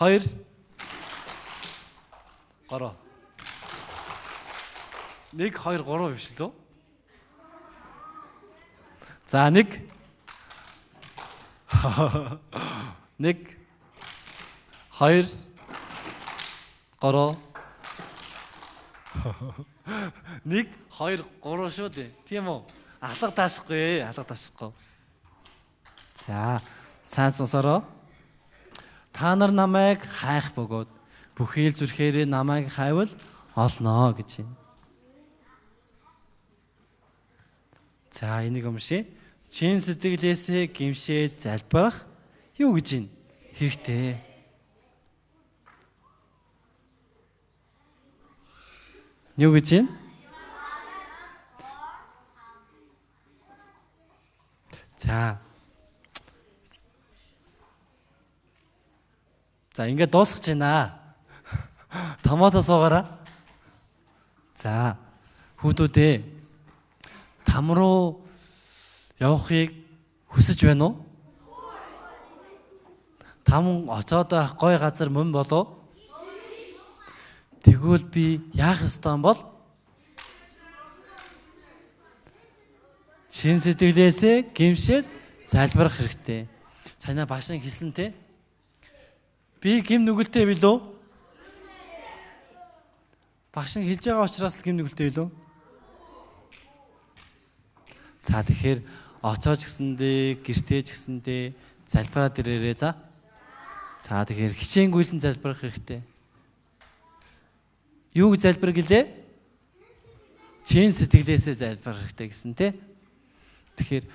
2 3 1 2 3 биш лөө. За 1 1 2 3 1 2 3 шүү дээ. Тийм үү? Алга таашгүй, алга таашгүй. За, сайн сонсороо. Та нар намайг хайх бөгөөд бүхий л зүрхээрээ намайг хайвал олно гэж байна. За, энийг уншийе. Чин сэтгэлээсээ гимшээд залбирах юу гэж байна? Хэрэгтэй. Юу гэж байна? За ингээд дуусгаж байна. Томоото суугаараа. За хүүдүүдээ там руу явахыг хүсэж байна уу? Там очоод байх гой газар мөн болов? Тэгвэл би яах ёстой юм бол? Чин сэтгэлээсээ гимшээд залбирах хэрэгтэй. Санаа багш нь хэлсэн те. Би гим нүгэлтэй билүү? Багш нь хэлж байгаа учраас л гим нүгэлтэй билүү? За тэгэхээр очооч гэсэндээ, гэртээ ч гэсэндээ залбираад ирээрээ за. За тэгэхээр хичээнгүйлэн залбирах хэрэгтэй. Юу гэж залбир гэлээ? Чин сэтгэлээсээ залбирах хэрэгтэй гэсэн те. Тэгэхээр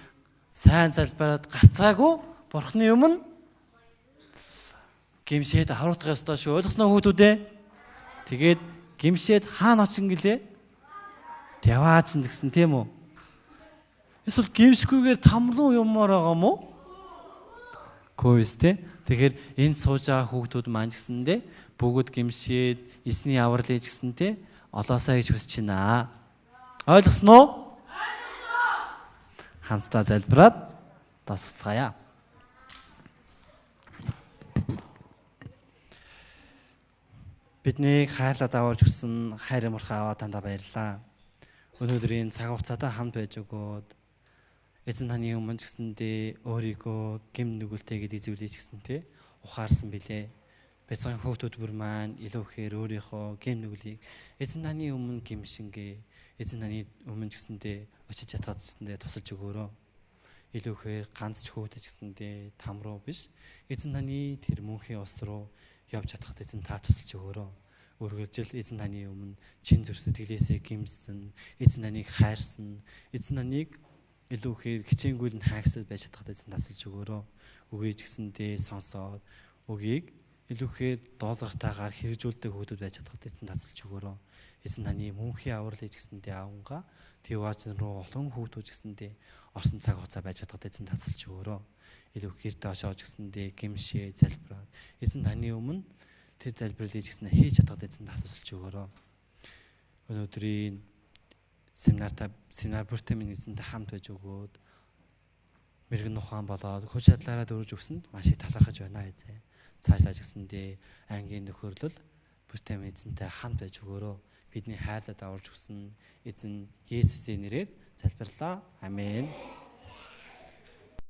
сайн залбираад гарцаагүй Бурхны өмнө гимшээд аврагдах ёстой шүү. Ойлгосноо хүүхдүүдээ? Тэгээд гимшээд хаана очин гэлээ? Яваач гэсэн тийм үү? Эсвэл гимшгүйгээр там руу юммаар байгаа юм уу? Гүйс те. Тэгэхээр энд сууж байгаа хүүхдүүд маань гэсэндээ бүгд гимшээд эсний авралыг гэсэнтэй олоосаа гэж хүсэж байна. Ойлгосноо? Хамтдаа залбираад тасцгаая. Биднийг хайрлаад аварж өгсөн хайр мурхай аваа тандаа баярлалаа. Өнөөдрийн цаг хугацаатай хамт байж өгөөд эзэн таны өмнө ч гэсэндээ өөрийгөө гим нүгэлтэйгээд эзэвлэж гэсэнтэй ухаарсан билээ. Бяцхан хөөхтүүд бүр маань илүү ихээр өөрийнхөө гим нүглийг эзэн таны өмнө гимшингээ эзэн таны өмнө ч гэсэндээ очиж чадхад гэсэндээ тусалж өгөөрөө. Илүү ихээр ганц ч хөөхтөж гэсэндээ там руу биш эзэн таны тэр мөнхийн ус руу явж чадхад эзэн та тусалж өгөөрөө. Үргэлжил эзэн таны өмнө чин зүрх сэтгэлээсээ гимсэн, эзэн таныг хайрсан, эзэн таныг илүү ихээр хичээнгүйл нь хайгсад байж чадхад эзэн тасалж өгөөрөө. Үгүйж гисэндээ сонсоод үгийг илүү ихээр дуулууртайгаар хэрэгжүүлдэг хүмүүс байж чадхад эзэн тасалж өгөөрөө. Эзэн таны мөнхийн аврал хийж гисэндээ аавнгаа Тэважин руу олон хүмүүс гисэндээ орсон цаг хугацаа байж чадхад эзэн тасалж өгөөрөө. Илүү ихээр доошоож гисэндээ гимшээ залбираад эзэн таны өмнө тэр залбирлыг гэсэн хийж чадхад эзэн тасалж өгөөрөө. Өнөөдрийн семинар бүртэмийн эзэнтэй хамт байж өгөөд мэрэгэн ухаан болоод хүч чадлаараа дөрвж өгсөнд маш их талархаж байна эзэн. Цаашлаад гэсэндээ ангийн нөхөрлөл бүртэмийн эзэнтэй хамт байж өгөөрөө. Бидний хайрлаад аварж өгсөн эзэн Есүсийн нэрээр залбирлаа. Амен.